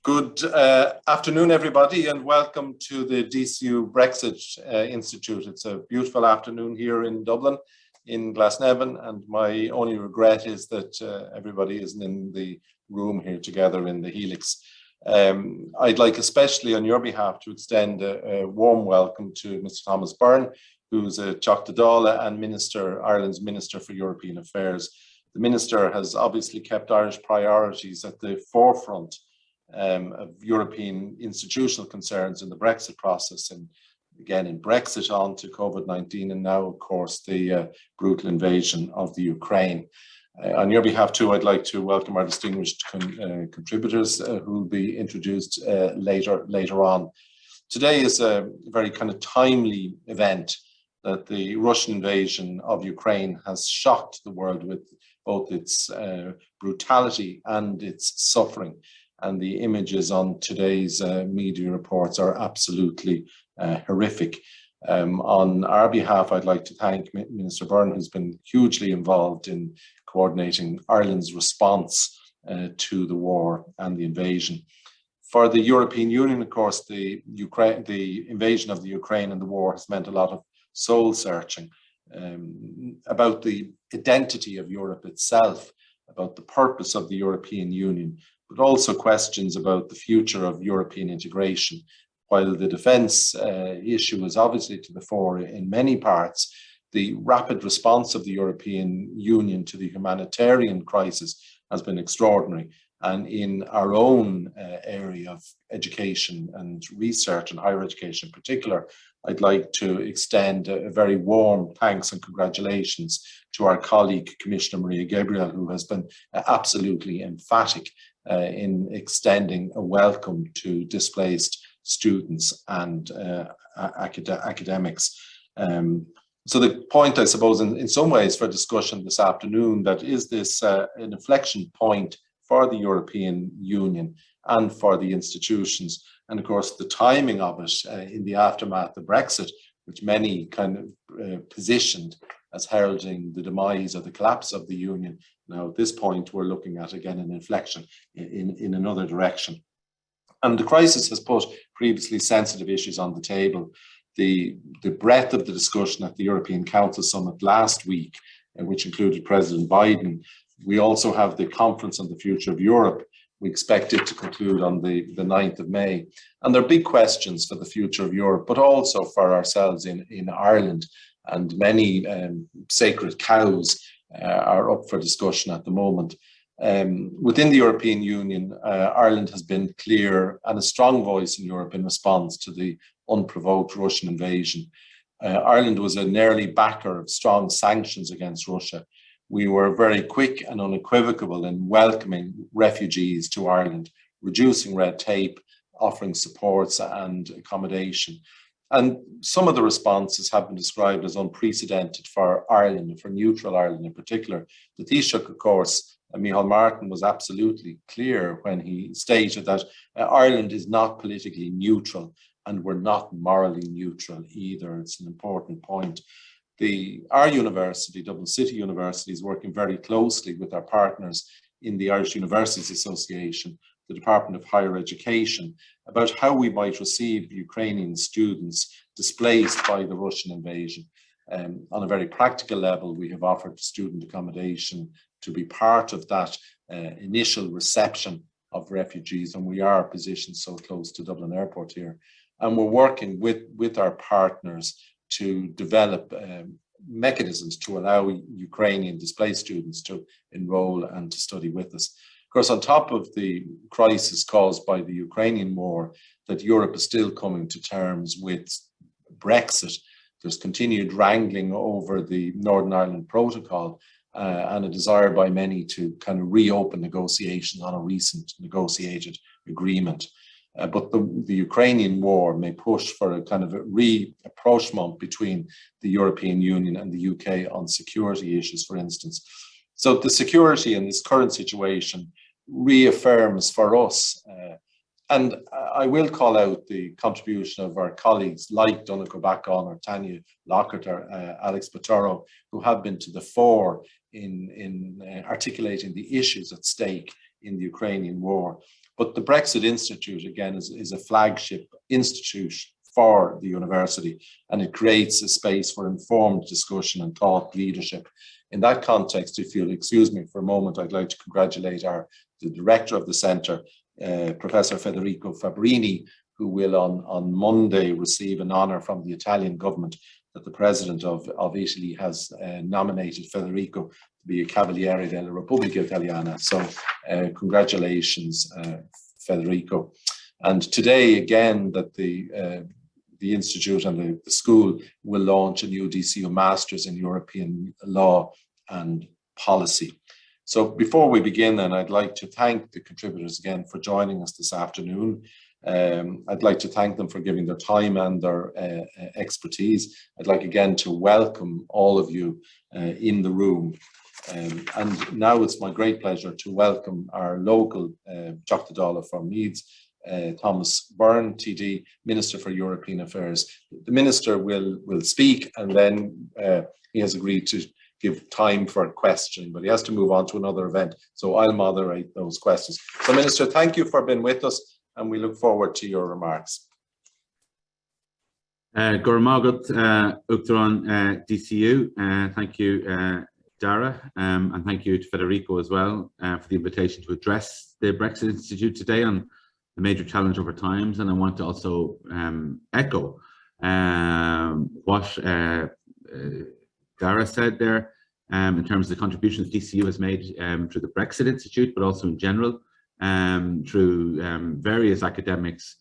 Good afternoon, everybody, and welcome to the DCU Brexit Institute. It's a beautiful afternoon here in Dublin, in Glasnevin, and my only regret is that everybody isn't in the room here together in the Helix. I'd like especially on your behalf to extend a warm welcome to Mr. Thomas Byrne, who's a Teachta Dála and Minister, Ireland's Minister for European Affairs. The Minister has obviously kept Irish priorities at the forefront of European institutional concerns in the Brexit process, and again in Brexit on to COVID-19, and now of course the brutal invasion of the Ukraine. On your behalf too, I'd like to welcome our distinguished contributors who will be introduced later on. Today is a very kind of timely event that the Russian invasion of Ukraine has shocked the world with both its brutality and its suffering. And the images on today's media reports are absolutely horrific. On our behalf, I'd like to thank Minister Byrne, who's been hugely involved in coordinating Ireland's response to the war and the invasion. For the European Union, of course, the invasion of the Ukraine and the war has meant a lot of soul searching about the identity of Europe itself, about the purpose of the European Union, but also questions about the future of European integration. While the defence issue is obviously to the fore in many parts, the rapid response of the European Union to the humanitarian crisis has been extraordinary. And in our own area of education and research and higher education in particular, I'd like to extend a very warm thanks and congratulations to our colleague, Commissioner Maria Gabriel, who has been absolutely emphatic in extending a welcome to displaced students and academics. So the point, I suppose, in some ways for discussion this afternoon, that is this an inflection point for the European Union and for the institutions. And of course, the timing of it in the aftermath of Brexit, which many kind of positioned as heralding the demise or the collapse of the Union. Now, at this point, we're looking at, again, an inflection in another direction. And the crisis has put previously sensitive issues on the table. The breadth of the discussion at the European Council Summit last week, which included President Biden. We also have the Conference on the Future of Europe. We expect it to conclude on the 9th of May. And there are big questions for the future of Europe, but also for ourselves in Ireland. And many sacred cows are up for discussion at the moment. Within the European Union, Ireland has been clear and a strong voice in Europe in response to the unprovoked Russian invasion. Ireland was an early backer of strong sanctions against Russia. We were very quick and unequivocal in welcoming refugees to Ireland, reducing red tape, offering supports and accommodation. And some of the responses have been described as unprecedented for Ireland, and for neutral Ireland in particular. The Taoiseach, of course, Micheál Martin, was absolutely clear when he stated that Ireland is not politically neutral and we're not morally neutral either. It's an important point. Our university, Dublin City University, is working very closely with our partners in the Irish Universities Association, the Department of Higher Education, about how we might receive Ukrainian students displaced by the Russian invasion. On a very practical level, we have offered student accommodation to be part of that initial reception of refugees, and we are positioned so close to Dublin Airport here. And we're working with our partners to develop mechanisms to allow Ukrainian displaced students to enroll and to study with us. Of course, on top of the crisis caused by the Ukrainian war, that Europe is still coming to terms with Brexit. There's continued wrangling over the Northern Ireland Protocol and a desire by many to kind of reopen negotiations on a recent negotiated agreement. But the Ukrainian war may push for a kind of a rapprochement between the European Union and the UK on security issues, for instance. So the security in this current situation reaffirms for us, and I will call out the contribution of our colleagues like Donnacha O'Bacon or Tanya Lockett or Alex Botero, who have been to the fore in articulating the issues at stake in the Ukrainian war. But the Brexit Institute, again, is a flagship institution for the university, and it creates a space for informed discussion and thought leadership. In that context, if you'll excuse me for a moment, I'd like to congratulate the director of the centre, Professor Federico Fabbrini, who will on Monday receive an honour from the Italian government that the president of Italy has nominated Federico to be a Cavaliere della Repubblica Italiana. So congratulations, Federico. And today, again, that the Institute and the school will launch a new DCU Masters in European Law and Policy. So before we begin, then, I'd like to thank the contributors again for joining us this afternoon. I'd like to thank them for giving their time and their expertise. I'd like again to welcome all of you in the room. And now it's my great pleasure to welcome our local Teachtadála from Meads, Thomas Byrne, TD, Minister for European Affairs. The Minister will speak, and then he has agreed to give time for a question, but he has to move on to another event, so I'll moderate those questions. So, Minister, thank you for being with us, and we look forward to your remarks. Gormagat Uachtaráin DCU, thank you, Daire, and thank you to Federico as well for the invitation to address the Brexit Institute today on the major challenge over times. And I want to also echo what Daire said there in terms of the contributions DCU has made through the Brexit Institute, but also in general through various academics'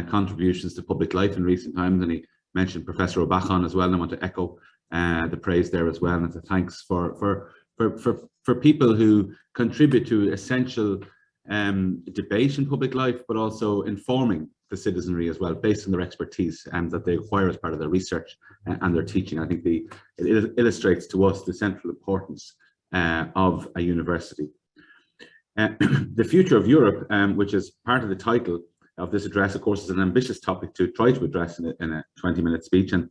contributions to public life in recent times. And he mentioned Professor O'Bachan as well, and I want to echo the praise there as well, and the thanks for people who contribute to essential debate in public life, but also informing the citizenry as well, based on their expertise and that they acquire as part of their research and their teaching. I think it illustrates to us the central importance of a university. The future of Europe, which is part of the title of this address, of course, is an ambitious topic to try to address in a 20-minute speech. And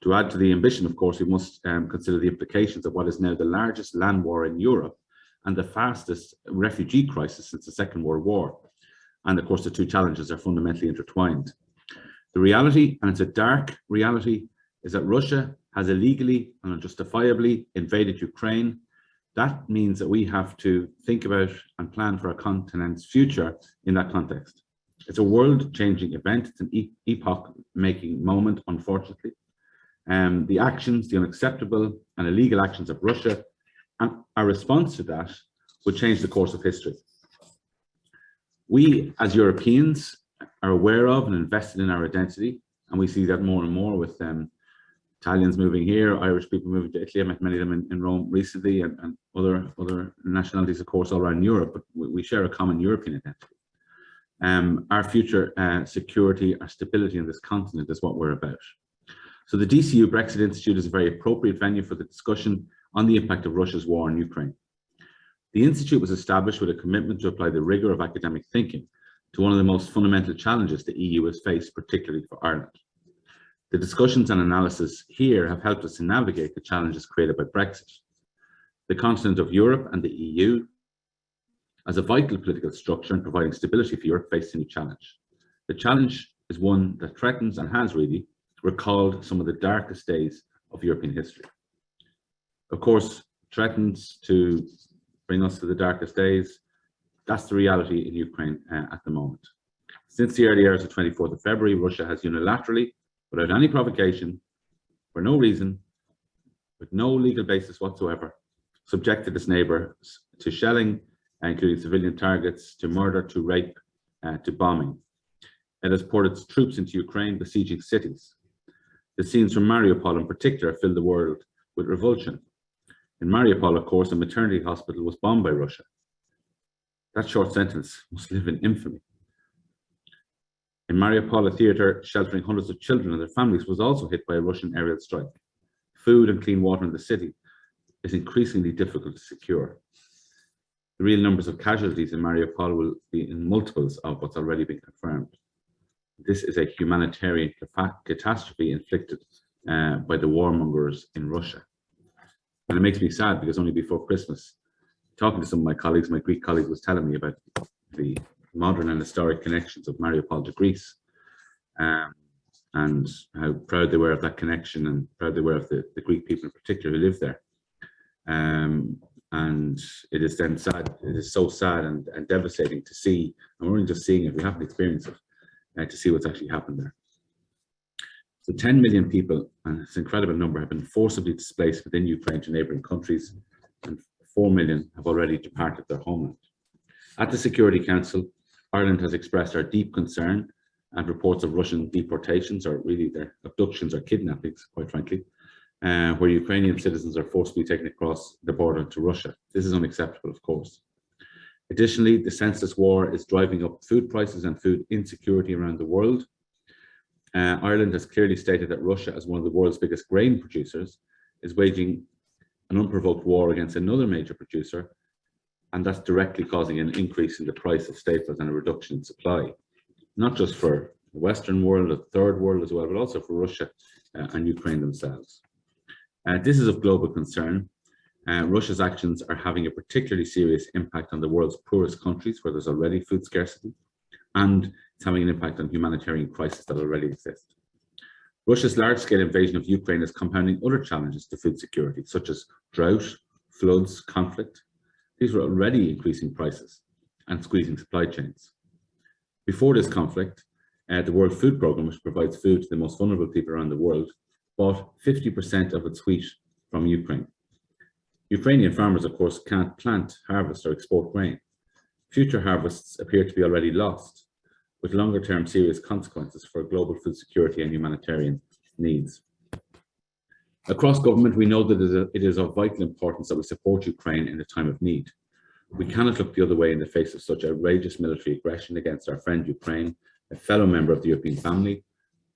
to add to the ambition, of course, we must consider the implications of what is now the largest land war in Europe and the fastest refugee crisis since the Second World War. And of course, the two challenges are fundamentally intertwined. The reality, and it's a dark reality, is that Russia has illegally and unjustifiably invaded Ukraine. That means that we have to think about and plan for our continent's future in that context. It's a world-changing event. It's an epoch-making moment, unfortunately. The actions, the unacceptable and illegal actions of Russia, and our response to that would change the course of history. We, as Europeans, are aware of and invested in our identity, and we see that more and more with Italians moving here, Irish people moving to Italy. I met many of them in Rome recently, and other nationalities, of course, all around Europe, but we share a common European identity. Our future security, our stability in this continent is what we're about. So the DCU Brexit Institute is a very appropriate venue for the discussion on the impact of Russia's war in Ukraine. The Institute was established with a commitment to apply the rigour of academic thinking to one of the most fundamental challenges the EU has faced, particularly for Ireland. The discussions and analysis here have helped us to navigate the challenges created by Brexit. The continent of Europe and the EU, as a vital political structure in providing stability for Europe, faced a new challenge. The challenge is one that threatens and has really recalled some of the darkest days of European history. Of course, threatens to bring us to the darkest days. That's the reality in Ukraine at the moment. Since the early hours of 24th of February, Russia has unilaterally, without any provocation, for no reason, with no legal basis whatsoever, subjected its neighbours to shelling, including civilian targets, to murder, to rape, to bombing. It has poured its troops into Ukraine, besieging cities. The scenes from Mariupol in particular filled the world with revulsion. In Mariupol, of course, a maternity hospital was bombed by Russia. That short sentence must live in infamy. In Mariupol, a theatre sheltering hundreds of children and their families was also hit by a Russian aerial strike. Food and clean water in the city is increasingly difficult to secure. The real numbers of casualties in Mariupol will be in multiples of what's already been confirmed. This is a humanitarian catastrophe inflicted by the warmongers in Russia. And it makes me sad because only before Christmas, talking to some of my colleagues, my Greek colleague was telling me about the modern and historic connections of Mariupol to Greece, and how proud they were of that connection and proud they were of the Greek people in particular who live there. And it is then sad, it is so sad and devastating to see, and we're only just seeing it, we haven't experienced it, to see what's actually happened there. So 10 million people, and it's an incredible number, have been forcibly displaced within Ukraine to neighbouring countries, and 4 million have already departed their homeland. At the Security Council, Ireland has expressed our deep concern and reports of Russian deportations, or really their abductions or kidnappings, quite frankly, where Ukrainian citizens are forcibly taken across the border to Russia. This is unacceptable, of course. Additionally, the senseless war is driving up food prices and food insecurity around the world. Ireland has clearly stated that Russia, as one of the world's biggest grain producers, is waging an unprovoked war against another major producer, and that's directly causing an increase in the price of staples and a reduction in supply, not just for the Western world, the third world as well, but also for Russia and Ukraine themselves. This is of global concern. Russia's actions are having a particularly serious impact on the world's poorest countries, where there's already food scarcity, and it's having an impact on humanitarian crises that already exist. Russia's large-scale invasion of Ukraine is compounding other challenges to food security, such as drought, floods, conflict. These were already increasing prices and squeezing supply chains. Before this conflict, the World Food Programme, which provides food to the most vulnerable people around the world, bought 50% of its wheat from Ukraine. Ukrainian farmers, of course, can't plant, harvest, or export grain. Future harvests appear to be already lost, with longer-term serious consequences for global food security and humanitarian needs. Across government, we know that it is of vital importance that we support Ukraine in a time of need. We cannot look the other way in the face of such outrageous military aggression against our friend Ukraine, a fellow member of the European family.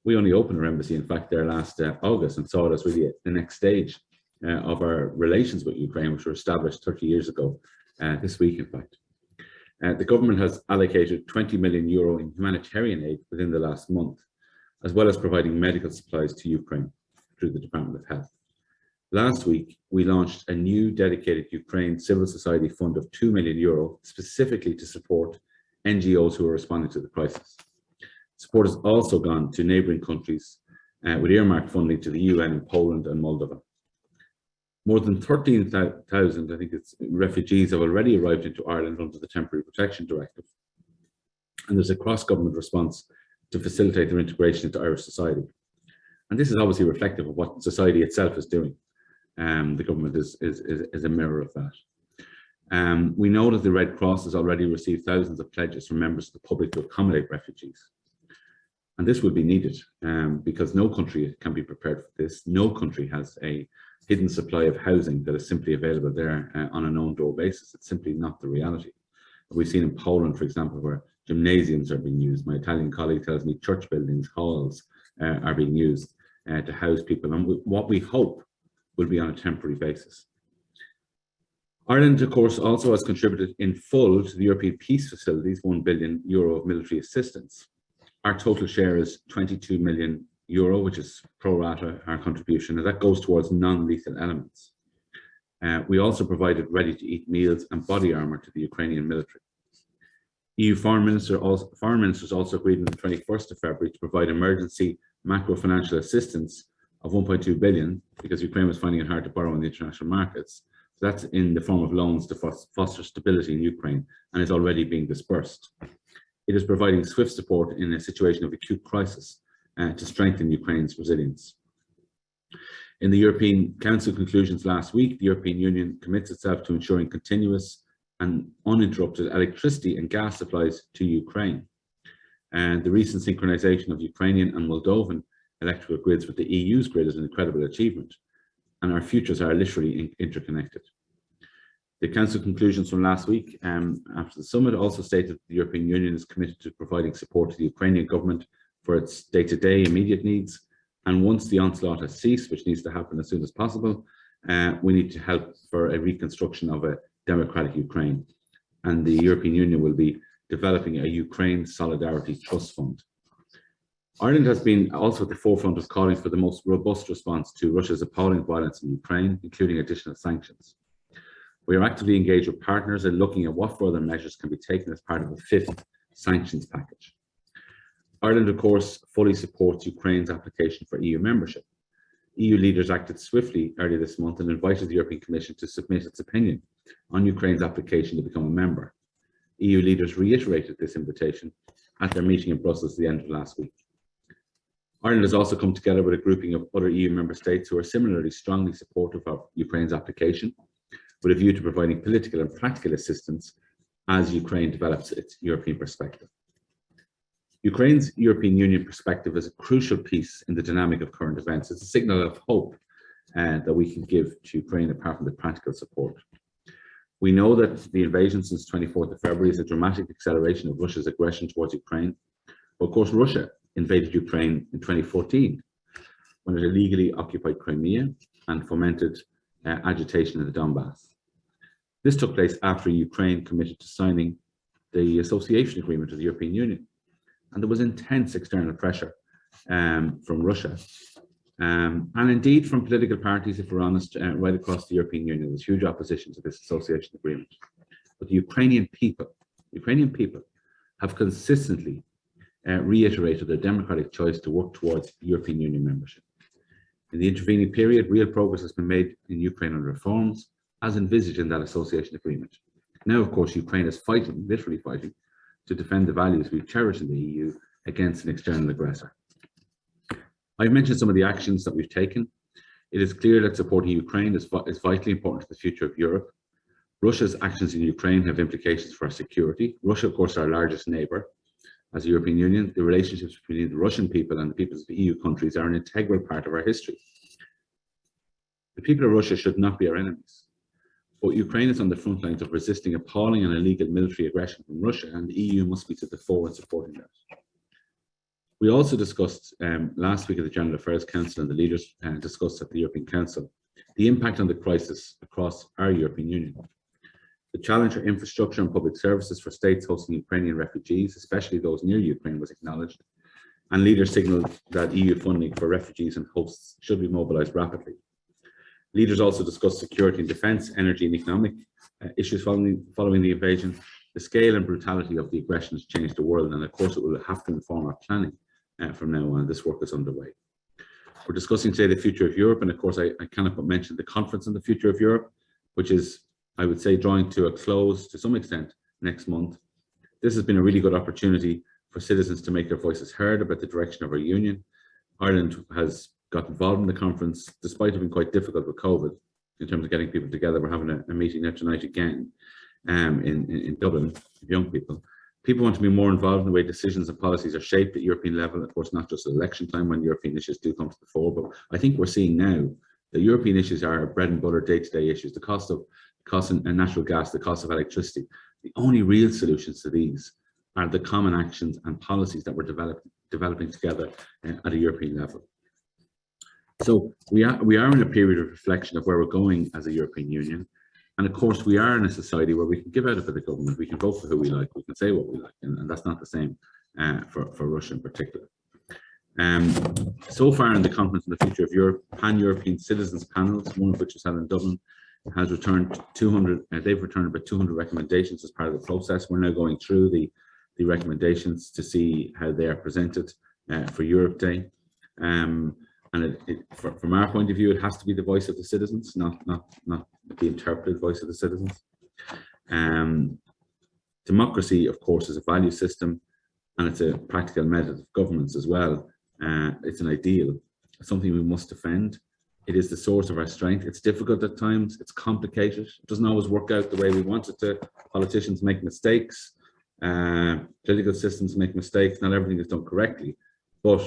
We only opened our embassy, in fact, there last August, and saw it as really the next stage of our relations with Ukraine, which were established 30 years ago, this week, in fact. The government has allocated €20 million in humanitarian aid within the last month, as well as providing medical supplies to Ukraine through the Department of Health. Last week, we launched a new dedicated Ukraine civil society fund of €2 million, specifically to support NGOs who are responding to the crisis. Support has also gone to neighbouring countries with earmarked funding to the UN in Poland and Moldova. More than 13,000, I think it's, refugees have already arrived into Ireland under the Temporary Protection Directive. And there's a cross-government response to facilitate their integration into Irish society. And this is obviously reflective of what society itself is doing. The government is a mirror of that. We know that the Red Cross has already received thousands of pledges from members of the public to accommodate refugees. And this will be needed because no country can be prepared for this. No country has a hidden supply of housing that is simply available there on an own-door basis. It's simply not the reality. We've seen in Poland, for example, where gymnasiums are being used. My Italian colleague tells me church buildings, halls are being used to house people, and what we hope will be on a temporary basis. Ireland, of course, also has contributed in full to the European Peace Facility's €1 billion of military assistance. Our total share is €22 million, which is pro rata our contribution, and that goes towards non-lethal elements. We also provided ready-to-eat meals and body armour to the Ukrainian military. EU foreign ministers also agreed on the 21st of February to provide emergency macro-financial assistance of 1.2 billion because Ukraine was finding it hard to borrow in the international markets. So that's in the form of loans to foster stability in Ukraine, and is already being dispersed. It is providing swift support in a situation of acute crisis to strengthen Ukraine's resilience. In the European Council conclusions last week, the European Union commits itself to ensuring continuous and uninterrupted electricity and gas supplies to Ukraine. And the recent synchronization of Ukrainian and Moldovan electrical grids with the EU's grid is an incredible achievement, and our futures are literally interconnected. The Council conclusions from last week after the summit also stated that the European Union is committed to providing support to the Ukrainian government for its day-to-day immediate needs, and once the onslaught has ceased, which needs to happen as soon as possible, we need to help for a reconstruction of a democratic Ukraine, and the European Union will be developing a Ukraine Solidarity Trust Fund. Ireland has been also at the forefront of calling for the most robust response to Russia's appalling violence in Ukraine, including additional sanctions. We are actively engaged with partners and looking at what further measures can be taken as part of a fifth sanctions package. Ireland, of course, fully supports Ukraine's application for EU membership. EU leaders acted swiftly earlier this month and invited the European Commission to submit its opinion on Ukraine's application to become a member. EU leaders reiterated this invitation at their meeting in Brussels at the end of last week. Ireland has also come together with a grouping of other EU member states who are similarly strongly supportive of Ukraine's application, with a view to providing political and practical assistance as Ukraine develops its European perspective. Ukraine's European Union perspective is a crucial piece in the dynamic of current events. It's a signal of hope that we can give to Ukraine apart from the practical support. We know that the invasion since 24th of February is a dramatic acceleration of Russia's aggression towards Ukraine. But of course, Russia invaded Ukraine in 2014 when it illegally occupied Crimea and fomented agitation in the Donbass. This took place after Ukraine committed to signing the association agreement with the European Union. And there was intense external pressure from Russia. And indeed from political parties, if we're honest, right across the European Union. There's huge opposition to this association agreement. But the Ukrainian people have consistently reiterated their democratic choice to work towards European Union membership. In the intervening period, real progress has been made in Ukraine on reforms, as envisaged in that association agreement. Now, of course, Ukraine is fighting, literally fighting, to defend the values we cherish in the EU against an external aggressor. I've mentioned some of the actions that we've taken. It is clear that supporting Ukraine is vitally important to the future of Europe. Russia's actions in Ukraine have implications for our security. Russia, of course, is our largest neighbour. As the European Union, the relationships between the Russian people and the peoples of the EU countries are an integral part of our history. The people of Russia should not be our enemies. But Ukraine is on the front lines of resisting appalling and illegal military aggression from Russia, and the EU must be to the fore in supporting that. We also discussed last week at the General Affairs Council, and the leaders discussed at the European Council, the impact on the crisis across our European Union. The challenge for infrastructure and public services for states hosting Ukrainian refugees, especially those near Ukraine, was acknowledged, and leaders signalled that EU funding for refugees and hosts should be mobilised rapidly. Leaders also discussed security and defence, energy and economic issues following the invasion. The scale and brutality of the aggression has changed the world, and of course it will have to inform our planning from now on. This work is underway. We're discussing today the future of Europe, and of course I cannot but mention the conference on the future of Europe, which is, I would say, drawing to a close to some extent next month. This has been a really good opportunity for citizens to make their voices heard about the direction of our union. Ireland has got involved in the conference, despite it being quite difficult with COVID in terms of getting people together. We're having a meeting there tonight again in Dublin with young people. People want to be more involved in the way decisions and policies are shaped at European level. Of course, not just at election time when European issues do come to the fore, but I think we're seeing now that European issues are bread and butter day-to-day issues. The cost of natural gas, the cost of electricity. The only real solutions to these are the common actions and policies that we're developing together at a European level. So we are in a period of reflection of where we're going as a European Union. And of course, we are in a society where we can give out of the government, we can vote for who we like, we can say what we like, and that's not the same for Russia in particular. So far in the conference on the future of Europe, pan-European citizens panels, one of which is held in Dublin, has returned 200, they've returned about 200 recommendations as part of the process. We're now going through the recommendations to see how they are presented for Europe Day. And from our point of view, it has to be the voice of the citizens, not the interpreted voice of the citizens. Democracy, of course, is a value system, and it's a practical method of governance as well. It's an ideal, it's something we must defend. It is the source of our strength. It's difficult at times, it's complicated, it doesn't always work out the way we want it to. Politicians make mistakes, political systems make mistakes, not everything is done correctly, but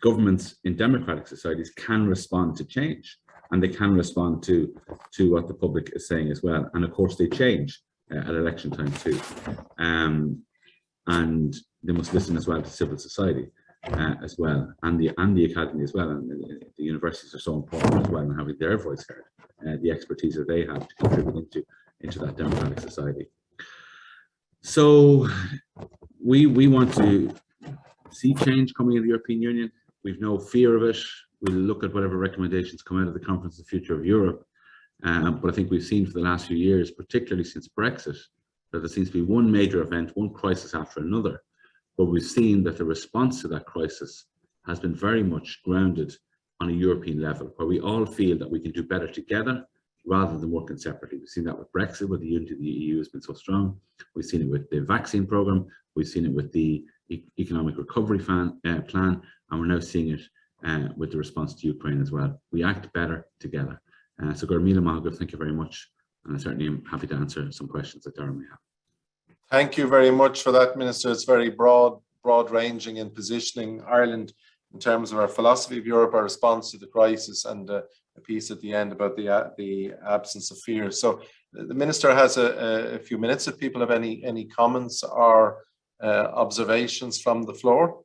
governments in democratic societies can respond to change, and they can respond to what the public is saying as well. And of course they change at election time too, and they must listen as well to civil society as well, and the academy as well, and the universities are so important as well in having their voice heard, the expertise that they have to contribute into that democratic society. So we want to see change coming in the European Union. We've no fear of it. We'll look at whatever recommendations come out of the conference, the future of Europe. But I think we've seen for the last few years, particularly since Brexit, that there seems to be one major event, one crisis after another, but we've seen that the response to that crisis has been very much grounded on a European level, where we all feel that we can do better together rather than working separately. We've seen that with Brexit, where the unity of the EU has been so strong. We've seen it with the vaccine program. We've seen it with the economic recovery plan, and we're now seeing it with the response to Ukraine as well. We act better together. So Garben Mahogany, thank you very much. And I certainly am happy to answer some questions that Daire may have. Thank you very much for that, Minister. It's very broad ranging in positioning Ireland in terms of our philosophy of Europe, our response to the crisis, and a piece at the end about the absence of fear. So the Minister has a few minutes if people have any comments or observations from the floor.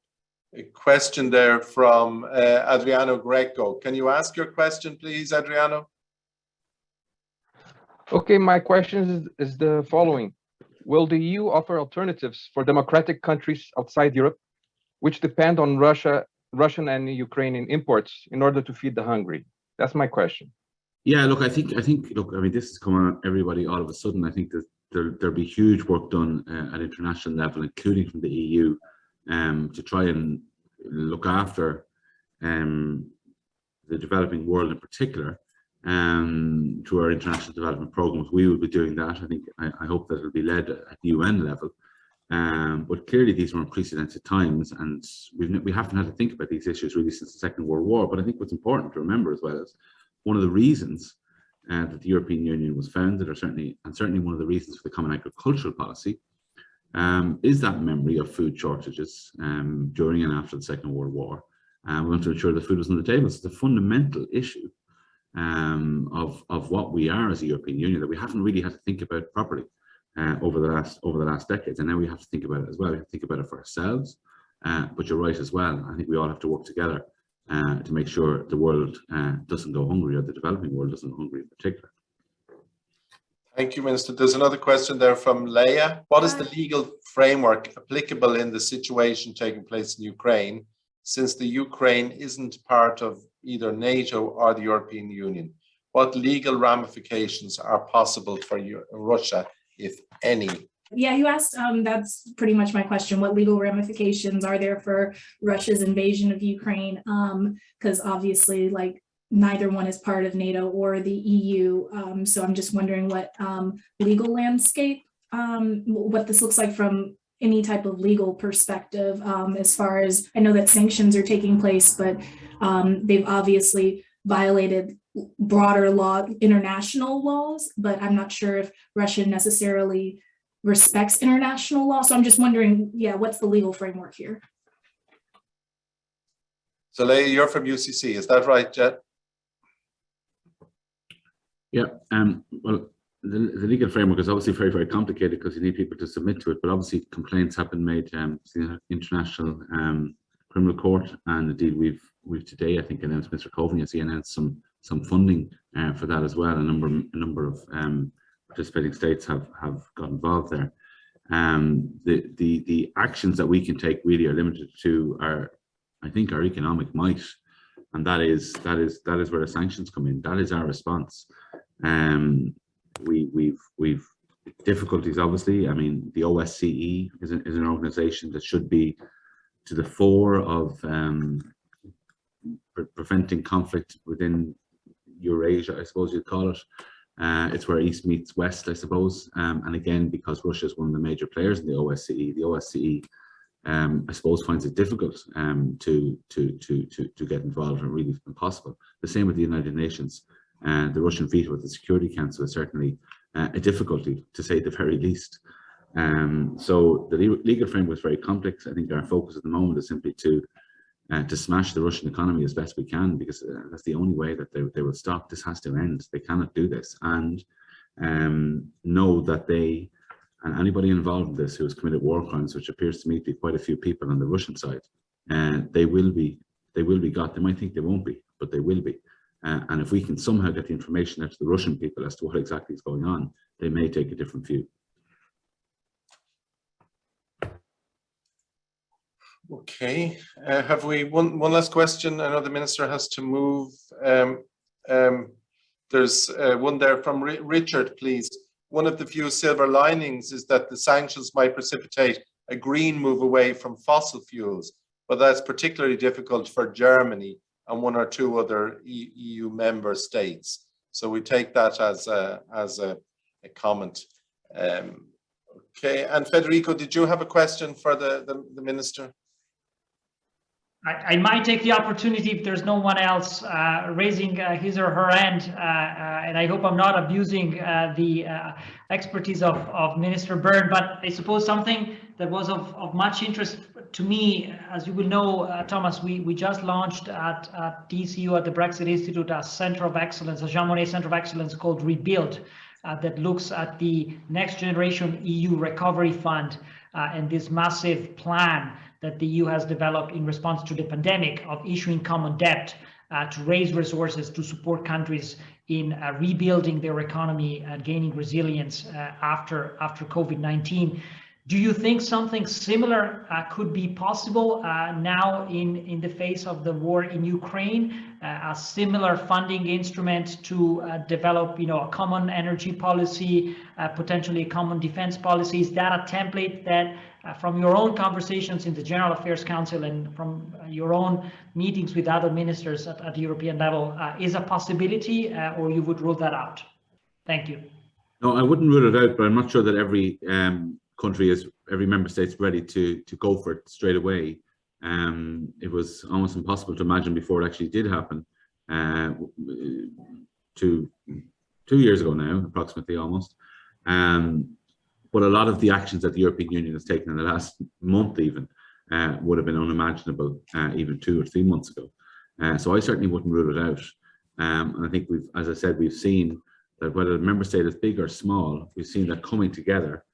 A question there from Adriano Greco. Can you ask your question, please, Adriano? Okay, my question is the following. Will the EU offer alternatives for democratic countries outside Europe, which depend on Russian and Ukrainian imports in order to feed the hungry? That's my question. Yeah, look, I think, look, I mean, this is coming on everybody all of a sudden. I think that there'll be huge work done at international level, including from the EU, to try and look after the developing world in particular, through our international development programs. We will be doing that. I hope that it'll be led at the UN level. But clearly these were unprecedented times, and we haven't had to think about these issues really since the Second World War. But I think what's important to remember as well is one of the reasons that the European Union was founded, or certainly one of the reasons for the Common Agricultural Policy, is that memory of food shortages during and after the Second World War. We want to ensure that food was on the table. So it's a fundamental issue of what we are as a European Union that we haven't really had to think about properly over the last decades, and now we have to think about it as well. We have to think about it for ourselves, but you're right as well. I think we all have to work together to make sure the world doesn't go hungry, or the developing world doesn't go hungry in particular. Thank you, Minister. There's another question there from Leia. What is the legal framework applicable in the situation taking place in Ukraine, since the Ukraine isn't part of either NATO or the European Union? What legal ramifications are possible for Russia, if any? Yeah, you asked, that's pretty much my question. What legal ramifications are there for Russia's invasion of Ukraine? Because obviously, like, neither one is part of NATO or the EU. So I'm just wondering what legal landscape, what this looks like from any type of legal perspective, as far as, I know that sanctions are taking place, but they've obviously violated broader law, international laws, but I'm not sure if Russia necessarily respects international law. So I'm just wondering, yeah, what's the legal framework here? So Leia, you're from UCC, is that right, Jet? Yeah, well, the legal framework is obviously very, very complicated because you need people to submit to it, but obviously complaints have been made to the International Criminal Court, and indeed we've today, I think, announced, Mr. Coveney, as he announced some funding for that as well. A number of participating states have got involved there. The actions that we can take really are limited to our economic might, and that is where the sanctions come in. That is our response. We've difficulties, obviously. I mean, the OSCE is an organization that should be to the fore of preventing conflict within Eurasia, I suppose you'd call it. It's where East meets West, I suppose. And again, because Russia is one of the major players in the OSCE, I suppose finds it difficult to get involved, and really impossible. The same with the United Nations. The Russian veto at the Security Council is certainly a difficulty, to say the very least. So the legal framework is very complex. I think our focus at the moment is simply to smash the Russian economy as best we can, because that's the only way that they will stop. This has to end. They cannot do this, and know that they and anybody involved in this who has committed war crimes, which appears to me to be quite a few people on the Russian side, they will be got. They might think they won't be, but they will be. And if we can somehow get the information out to the Russian people as to what exactly is going on, they may take a different view. Okay, have we one last question? I know the Minister has to move. There's one there from Richard, please. one of the few silver linings is that the sanctions might precipitate a green move away from fossil fuels, but that's particularly difficult for Germany and one or two other EU member states. So we take that as a comment. Okay, and Federico, did you have a question for the Minister? I might take the opportunity, if there's no one else raising his or her hand, and I hope I'm not abusing the expertise of Minister Byrne, but I suppose something that was of much interest to me, as you will know, Thomas, we just launched at DCU, at the Brexit Institute, a Centre of Excellence, a Jean Monnet Centre of Excellence called Rebuild, that looks at the Next Generation EU Recovery Fund and this massive plan that the EU has developed in response to the pandemic of issuing common debt to raise resources to support countries in rebuilding their economy and gaining resilience after COVID-19. Do you think something similar could be possible now in the face of the war in Ukraine? A similar funding instrument to develop, a common energy policy, potentially a common defense policy? Is that a template that, from your own conversations in the General Affairs Council and from your own meetings with other ministers at the European level, is a possibility, or you would rule that out? Thank you. No, I wouldn't rule it out, but I'm not sure that every every member state's ready to go for it straight away. It was almost impossible to imagine before it actually did happen. 2 years ago now, approximately, almost. But a lot of the actions that the European Union has taken in the last month even would have been unimaginable even 2 or 3 months ago. So I certainly wouldn't rule it out. And I think as I said, we've seen that whether the member state is big or small, we've seen that coming together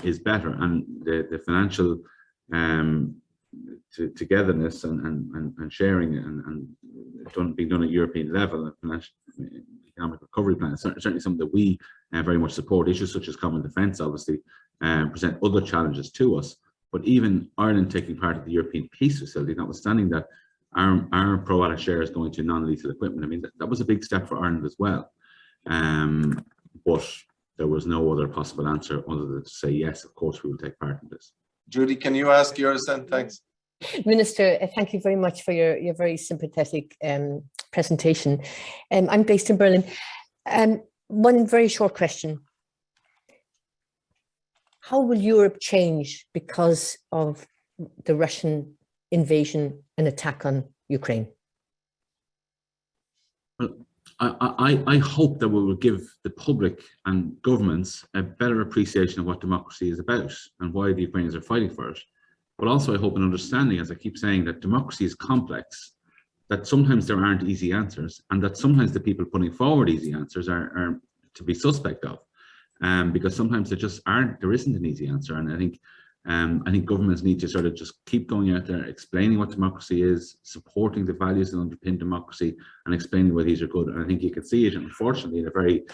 is better, and the financial togetherness and sharing and being done at European level, and financial economic recovery plan is certainly something that we very much support. Issues such as common defence obviously present other challenges to us, but even Ireland taking part of the European Peace Facility, notwithstanding that our pro rata share is going to non-lethal equipment, I mean that was a big step for Ireland as well. But there was no other possible answer other than to say, yes, of course we will take part in this. Judy, can you ask yours then? Thanks. Minister, thank you very much for your very sympathetic presentation. I'm based in Berlin. One very short question. How will Europe change because of the Russian invasion and attack on Ukraine? Well, I hope that we will give the public and governments a better appreciation of what democracy is about and why the Ukrainians are fighting for it. But also I hope an understanding, as I keep saying, that democracy is complex, that sometimes there aren't easy answers, and that sometimes the people putting forward easy answers are to be suspect of, because sometimes there isn't an easy answer. And I think governments need to sort of just keep going out there, explaining what democracy is, supporting the values that underpin democracy, and explaining why these are good. And I think you can see it, unfortunately, in a very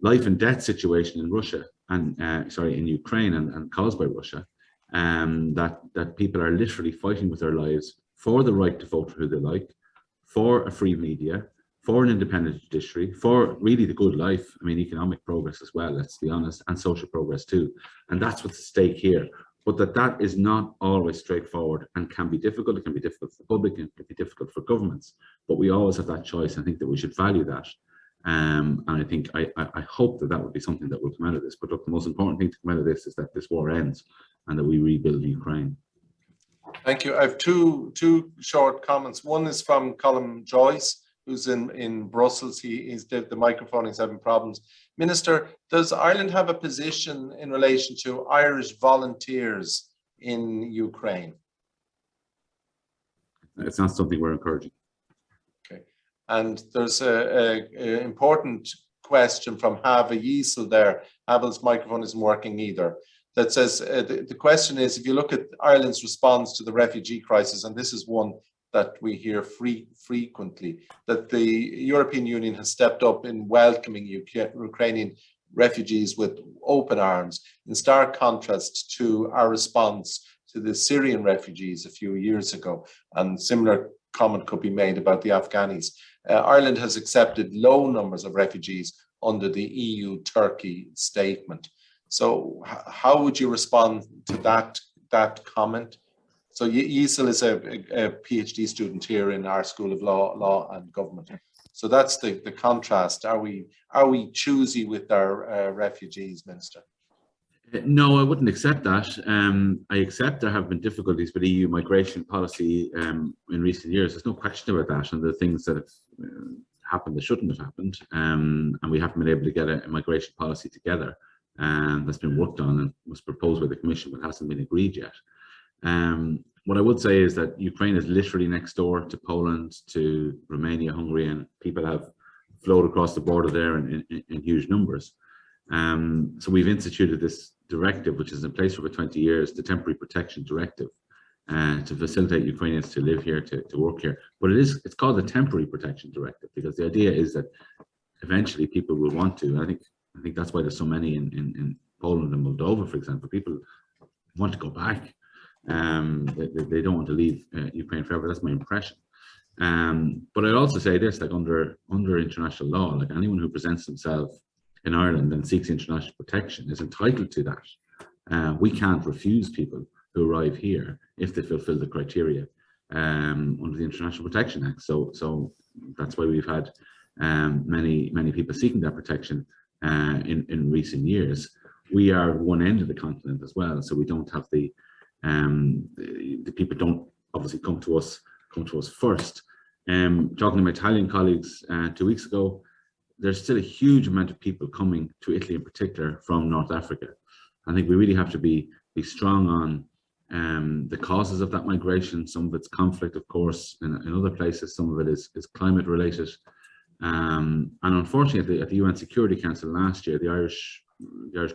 life and death situation in Russia and in Ukraine and caused by Russia, that people are literally fighting with their lives for the right to vote for who they like, for a free media, for an independent judiciary, for really the good life. I mean, economic progress as well, let's be honest, and social progress too. And that's what's at stake here. But that is not always straightforward and can be difficult. It can be difficult for the public, and it can be difficult for governments. But we always have that choice. I think that we should value that. And I think I hope that would be something that will come out of this. But look, the most important thing to come out of this is that this war ends and that we rebuild Ukraine. Thank you. I have two short comments. One is from Colin Joyce, who's in Brussels. He's the microphone is having problems. Minister, does Ireland have a position in relation to Irish volunteers in Ukraine? It's not something we're encouraging. Okay. And there's an important question from Hava Yiesel there. Hava's microphone isn't working either. That says, the question is, if you look at Ireland's response to the refugee crisis, and this is one that we hear frequently, that the European Union has stepped up in welcoming Ukrainian refugees with open arms, in stark contrast to our response to the Syrian refugees a few years ago. And similar comment could be made about the Afghanis. Ireland has accepted low numbers of refugees, under the EU-Turkey statement. So how would you respond to that comment? So Yisil is a PhD student here in our School of Law and Government. So that's the contrast. Are we choosy with our refugees, Minister? No, I wouldn't accept that. I accept there have been difficulties with EU migration policy in recent years. There's no question about that, and the things that have happened that shouldn't have happened. And we haven't been able to get a migration policy together that's been worked on and was proposed by the Commission, but hasn't been agreed yet. What I would say is that Ukraine is literally next door to Poland, to Romania, Hungary, and people have flowed across the border there in huge numbers. So we've instituted this directive, which is in place for about 20 years, the Temporary Protection Directive, to facilitate Ukrainians to live here, to work here. But it's called the Temporary Protection Directive because the idea is that eventually people will want to. I think that's why there's so many in Poland and Moldova, for example. People want to go back. They don't want to leave Ukraine forever. That's my impression. But I'd also say this, like under international law, like anyone who presents themselves in Ireland and seeks international protection is entitled to that. We can't refuse people who arrive here if they fulfill the criteria under the International Protection Act. So that's why we've had many people seeking that protection in recent years. We are one end of the continent as well, so we don't have the people don't obviously come to us first. Talking to my Italian colleagues 2 weeks ago, there's still a huge amount of people coming to Italy in particular from North Africa. I think we really have to be strong on the causes of that migration. Some of it's conflict, of course, in other places. Some of it is climate related. And unfortunately, at the UN Security Council last year, the Irish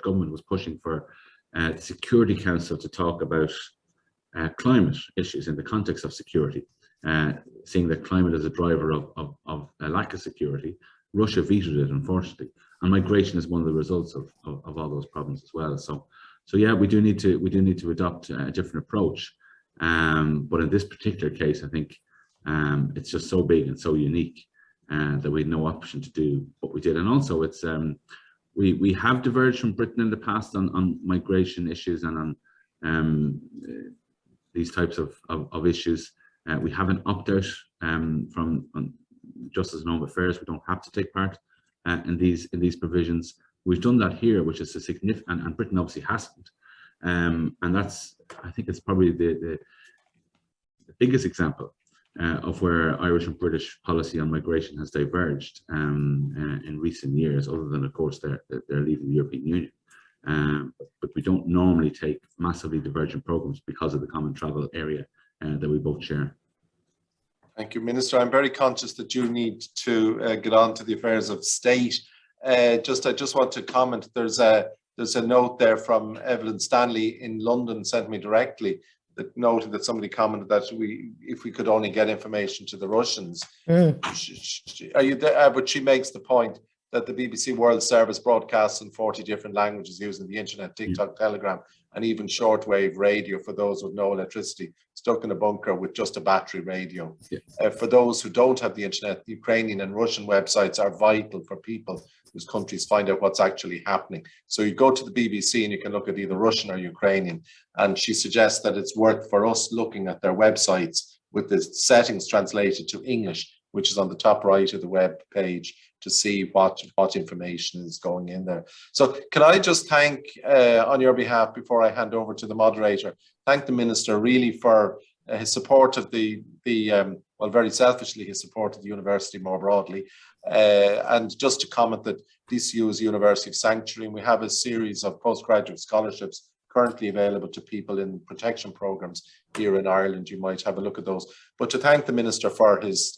government was pushing for the Security Council to talk about climate issues in the context of security, seeing that climate is a driver of a lack of security. Russia vetoed it, unfortunately, and migration is one of the results of all those problems as well. So yeah, we do need to adopt a different approach. But in this particular case, I think it's just so big and so unique that we had no option to do what we did. And also, it's we have diverged from Britain in the past on migration issues and on these types of issues. We haven't opted out from Justice and Home Affairs. We don't have to take part in these provisions. We've done that here, which is a significant, and Britain obviously hasn't. And that's, I think it's probably the biggest example of where Irish and British policy on migration has diverged in recent years, other than, of course, they're leaving the European Union. But we don't normally take massively divergent programs because of the common travel area that we both share. Thank you, Minister. I'm very conscious that you need to get on to the affairs of state. I just want to comment. There's a note there from Evelyn Stanley in London, sent me directly, that noted that somebody commented that if we could only get information to the Russians. Are you there? But she makes the point that the BBC World Service broadcasts in 40 different languages using the internet, TikTok, Telegram, and even shortwave radio for those with no electricity, stuck in a bunker with just a battery radio. Yeah. For those who don't have the internet, the Ukrainian and Russian websites are vital for people whose countries find out what's actually happening. So you go to the BBC and you can look at either Russian or Ukrainian, and she suggests that it's worth for us looking at their websites with the settings translated to English, which is on the top right of the web page, to see what information is going in there. So can I just thank, on your behalf, before I hand over to the moderator, thank the Minister really for his support of well, very selfishly, his support of the university more broadly. And just to comment that DCU is a university of sanctuary, and we have a series of postgraduate scholarships currently available to people in protection programs here in Ireland. You might have a look at those. But to thank the Minister for his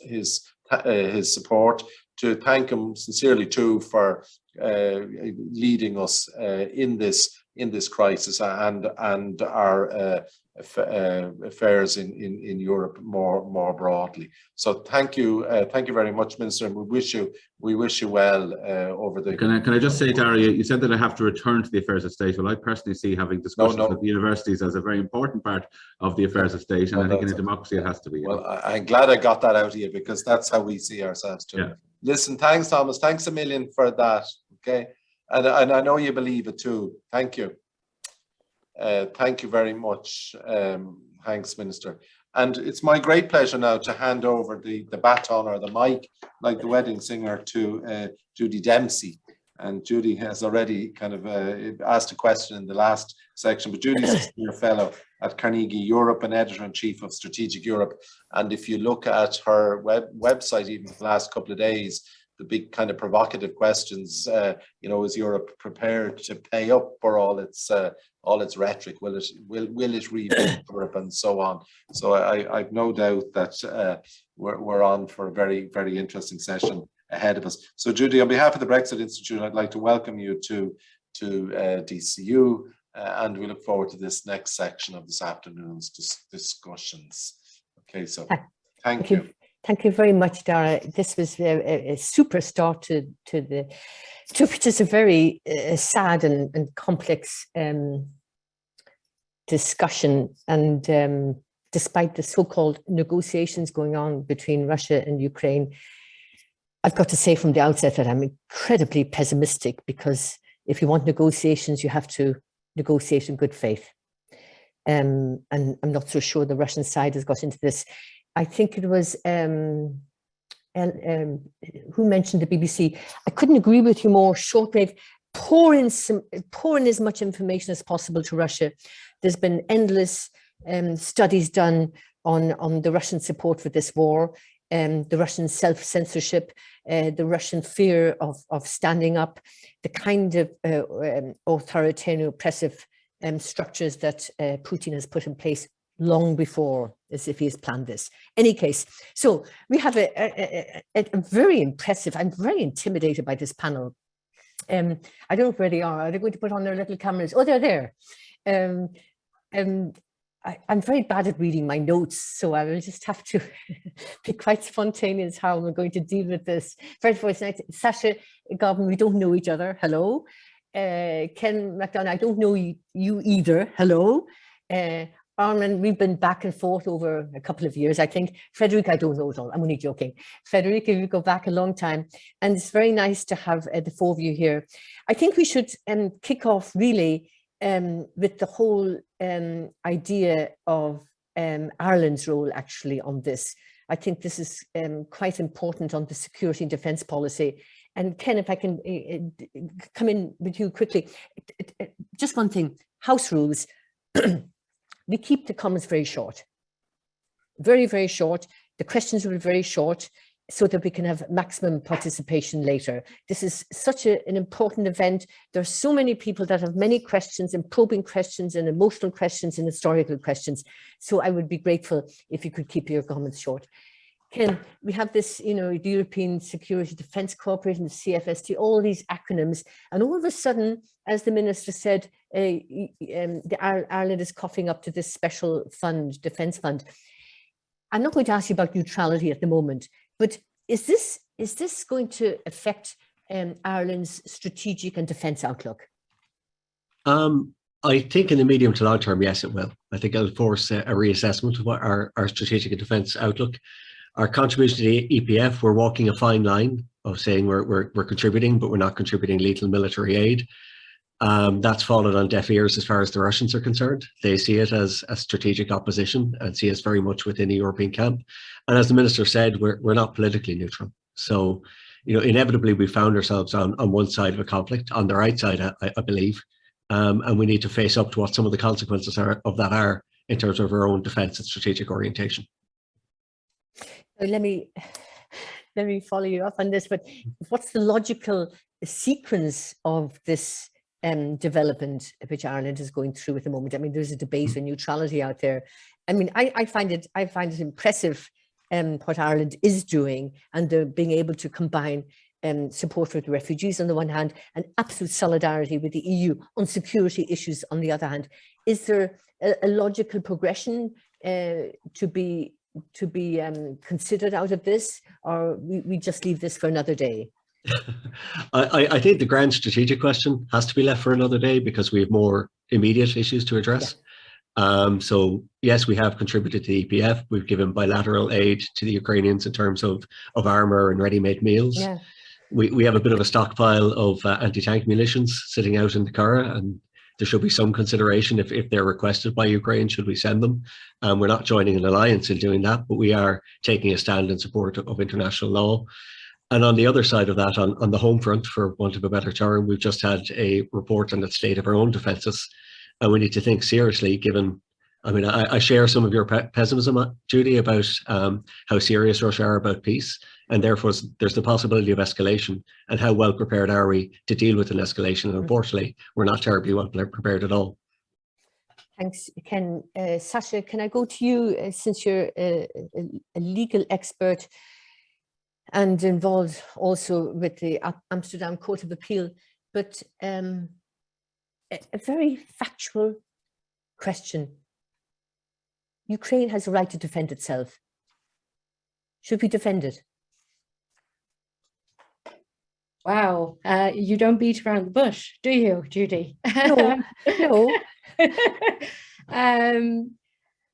support, to thank him sincerely too for leading us in this crisis and our affairs in Europe more broadly. So thank you very much, Minister, and we wish you well over the. Can I just say, Daire, you said that I have to return to the affairs of state. Well, I personally see having discussions with the universities as a very important part of the affairs of state, and I think in a democracy it has to be. Well, I'm glad I got that out of you, because that's how we see ourselves too. Yeah. Listen, thanks, Thomas. Thanks a million for that. Okay. And I know you believe it too. Thank you. Thank you very much. Thanks, Minister. And it's my great pleasure now to hand over the baton or the mic, like the wedding singer, to Judy Dempsey. And Judy has already kind of asked a question in the last section, but Judy's a senior fellow at Carnegie Europe and editor-in-chief of Strategic Europe. And if you look at her website, even for the last couple of days, the big kind of provocative questions, you know, is Europe prepared to pay up for all its rhetoric? Will it rebuild Europe and so on? So I've no doubt that we're on for a very, very interesting session ahead of us. So Judy, on behalf of the Brexit Institute, I'd like to welcome you to DCU, and we look forward to this next section of this afternoon's discussions. Okay, so thank you. Thank you very much, Daire. This was a super start to which is a very sad and complex discussion. And despite the so-called negotiations going on between Russia and Ukraine, I've got to say from the outset that I'm incredibly pessimistic, because if you want negotiations, you have to negotiate in good faith. And I'm not so sure the Russian side has got into this. I think it was, who mentioned the BBC? I couldn't agree with you more. Shortwave, pour in as much information as possible to Russia. There's been endless studies done on the Russian support for this war, the Russian self-censorship, the Russian fear of standing up, the kind of authoritarian, oppressive structures that Putin has put in place long before, as if he has planned this. Any case, so we have a very impressive, I'm very intimidated by this panel. I don't know where they are. Are they going to put on their little cameras? Oh, they're there. I'm very bad at reading my notes, so I will just have to be quite spontaneous how we're going to deal with this. First of all, it's nice. Sacha, Garben, we don't know each other. Hello. Ken McDonagh, I don't know you either. Hello. Anand, we've been back and forth over a couple of years, I think. Federico, I don't know at all. I'm only joking. Federico, we go back a long time. And it's very nice to have the four of you here. I think we should kick off really with the whole idea of Ireland's role actually on this. I think this is quite important on the security and defence policy. And Ken, if I can come in with you quickly, just one thing, house rules. We keep the comments very short, very, very short. The questions will be very short so that we can have maximum participation later. This is such an important event. There are so many people that have many questions and probing questions and emotional questions and historical questions. So I would be grateful if you could keep your comments short. Ken, we have this, you know, the European Security Defence Cooperation, the CFST, all these acronyms. And all of a sudden, as the Minister said, Ireland is coughing up to this special fund, defence fund. I'm not going to ask you about neutrality at the moment, but is this going to affect Ireland's strategic and defence outlook? I think in the medium to long term, yes, it will. I think it'll force a reassessment of what our strategic and defence outlook. Our contribution to the EPF, we're walking a fine line of saying we're contributing, but we're not contributing lethal military aid. That's fallen on deaf ears as far as the Russians are concerned. They see it as a strategic opposition and see us very much within the European camp. And as the Minister said, we're not politically neutral. So, you know, inevitably we found ourselves on one side of a conflict, on the right side, I believe. And we need to face up to what some of the consequences of that are in terms of our own defence and strategic orientation. Let me follow you up on this, but what's the logical sequence of this development which Ireland is going through at the moment? I mean, there's a debate on neutrality out there. I mean, I find it impressive what Ireland is doing, and being able to combine support for the refugees on the one hand and absolute solidarity with the EU on security issues on the other hand. Is there a logical progression to be considered out of this, or we just leave this for another day? I think the grand strategic question has to be left for another day because we have more immediate issues to address. So yes, we have contributed to the EPF. We've given bilateral aid to the Ukrainians in terms of armor and ready-made meals. Yeah. We have a bit of a stockpile of anti-tank munitions sitting out in the Curragh, and there should be some consideration if they're requested by Ukraine, should we send them? We're not joining an alliance in doing that, but we are taking a stand in support of international law. And on the other side of that, on the home front, for want of a better term, we've just had a report on the state of our own defences. And we need to think seriously, given, I mean, I share some of your pessimism, Judy, about how serious Russia are about peace. And therefore, there's the possibility of escalation. And how well prepared are we to deal with an escalation? And unfortunately, we're not terribly well prepared at all. Thanks, Ken. Sacha, can I go to you, since you're a legal expert and involved also with the Amsterdam Court of Appeal, but a very factual question. Ukraine has a right to defend itself. Should we defend it? Wow, you don't beat around the bush, do you, Judy? No, no.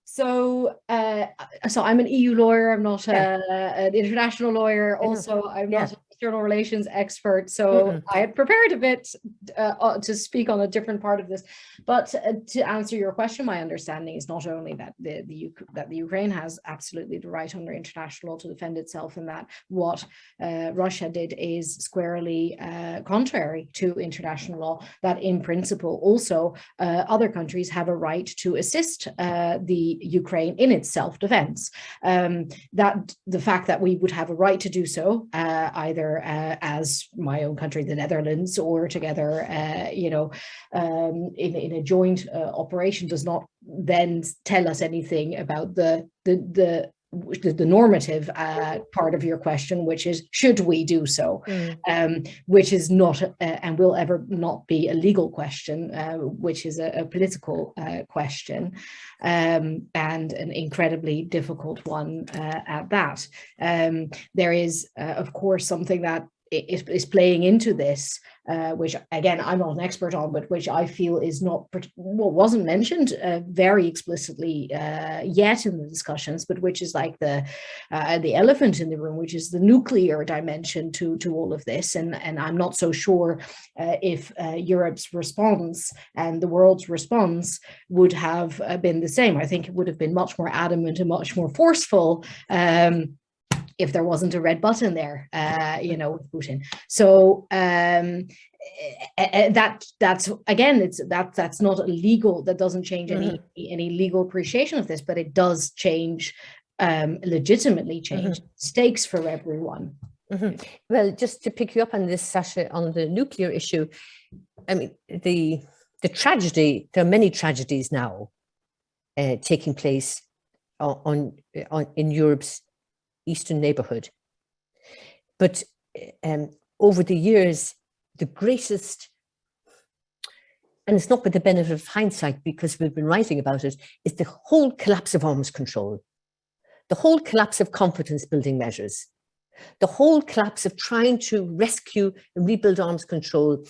So I'm an EU lawyer. I'm not an international lawyer. Also, I'm not an external relations expert. So I had prepared a bit to speak on a different part of this. But to answer your question, my understanding is not only that the Ukraine has absolutely the right under international law to defend itself, and that what Russia did is squarely contrary to international law. That in principle, also other countries have a right to assist the Ukraine in its self-defense. That the fact that we would have a right to do so, either as my own country, the Netherlands, or together, in a joint operation, does not then tell us anything about the normative part of your question, which is, should we do so? Which is not and will ever not be a legal question, which is a political question, and an incredibly difficult one at that. There is, of course, something that is playing into this, which again I'm not an expert on, but which I feel is not wasn't mentioned very explicitly yet in the discussions, but which is like the elephant in the room, which is the nuclear dimension to all of this. And I'm not so sure if Europe's response and the world's response would have been the same. I think it would have been much more adamant and much more forceful if there wasn't a red button there, with Putin. So that's again, that's not illegal. That doesn't change any legal appreciation of this, but it does change, legitimately change stakes for everyone. Well, just to pick you up on this, Sacha, on the nuclear issue, I mean, the tragedy. There are many tragedies now taking place in Europe's eastern neighborhood, but over the years, the greatest, and it's not with the benefit of hindsight because we've been writing about it, is the whole collapse of arms control, the whole collapse of confidence building measures, the whole collapse of trying to rescue and rebuild arms control.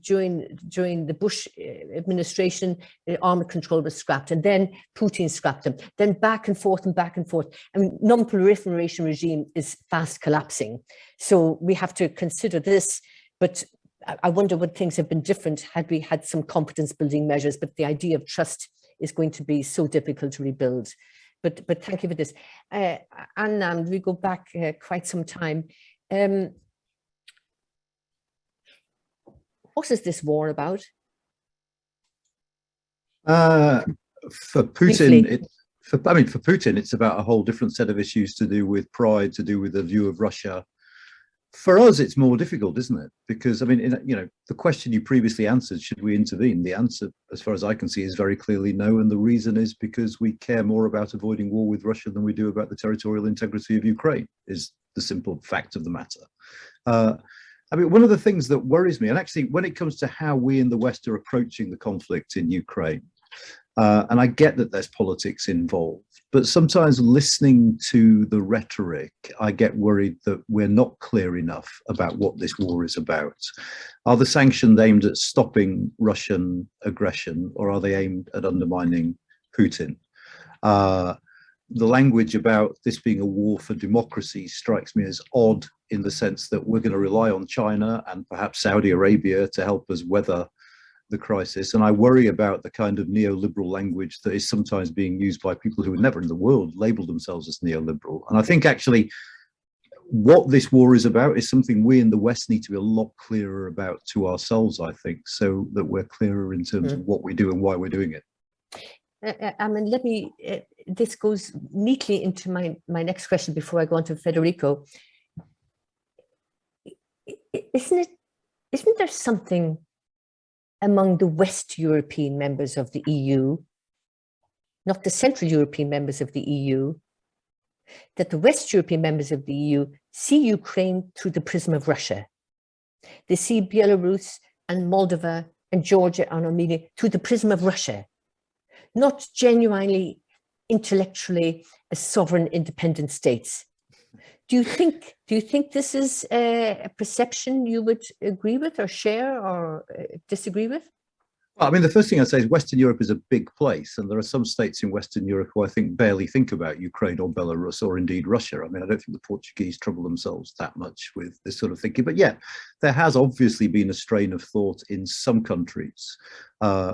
During the Bush administration, arms control was scrapped, and then Putin scrapped them. Then back and forth and back and forth. I mean, non-proliferation regime is fast collapsing. So we have to consider this. But I wonder would things have been different had we had some confidence building measures. But the idea of trust is going to be so difficult to rebuild. But thank you for this. Anand, we go back quite some time. What is this war about? For Putin, for Putin, it's about a whole different set of issues to do with pride, to do with the view of Russia. For us, it's more difficult, isn't it? Because, I mean, the question you previously answered, should we intervene? The answer, as far as I can see, is very clearly no. And the reason is because we care more about avoiding war with Russia than we do about the territorial integrity of Ukraine, is the simple fact of the matter. I mean, one of the things that worries me, and actually when it comes to how we in the West are approaching the conflict in Ukraine, and I get that there's politics involved, But sometimes listening to the rhetoric, I get worried that we're not clear enough about what this war is about. Are the sanctions aimed at stopping Russian aggression, or are they aimed at undermining Putin? The language about this being a war for democracy strikes me as odd, in the sense that we're going to rely on China and perhaps Saudi Arabia to help us weather the crisis. And I worry about the kind of neoliberal language that is sometimes being used by people who would never in the world label themselves as neoliberal. And I think actually what this war is about is something we in the West need to be a lot clearer about to ourselves, I think, so that we're clearer in terms of what we do and why we're doing it. I mean, let me, this goes neatly into my next question before I go on to Federico. Isn't there something among the West European members of the EU, not the Central European members of the EU, that the West European members of the EU see Ukraine through the prism of Russia? They see Belarus and Moldova and Georgia and Armenia through the prism of Russia, not genuinely intellectually as sovereign independent states. Do you think this is a perception you would agree with or share or disagree with? Well, I mean, the first thing I'd say is Western Europe is a big place, and there are some states in Western Europe who I think barely think about Ukraine or Belarus or indeed Russia. I mean, I don't think the Portuguese trouble themselves that much with this sort of thinking. But yeah, there has obviously been a strain of thought in some countries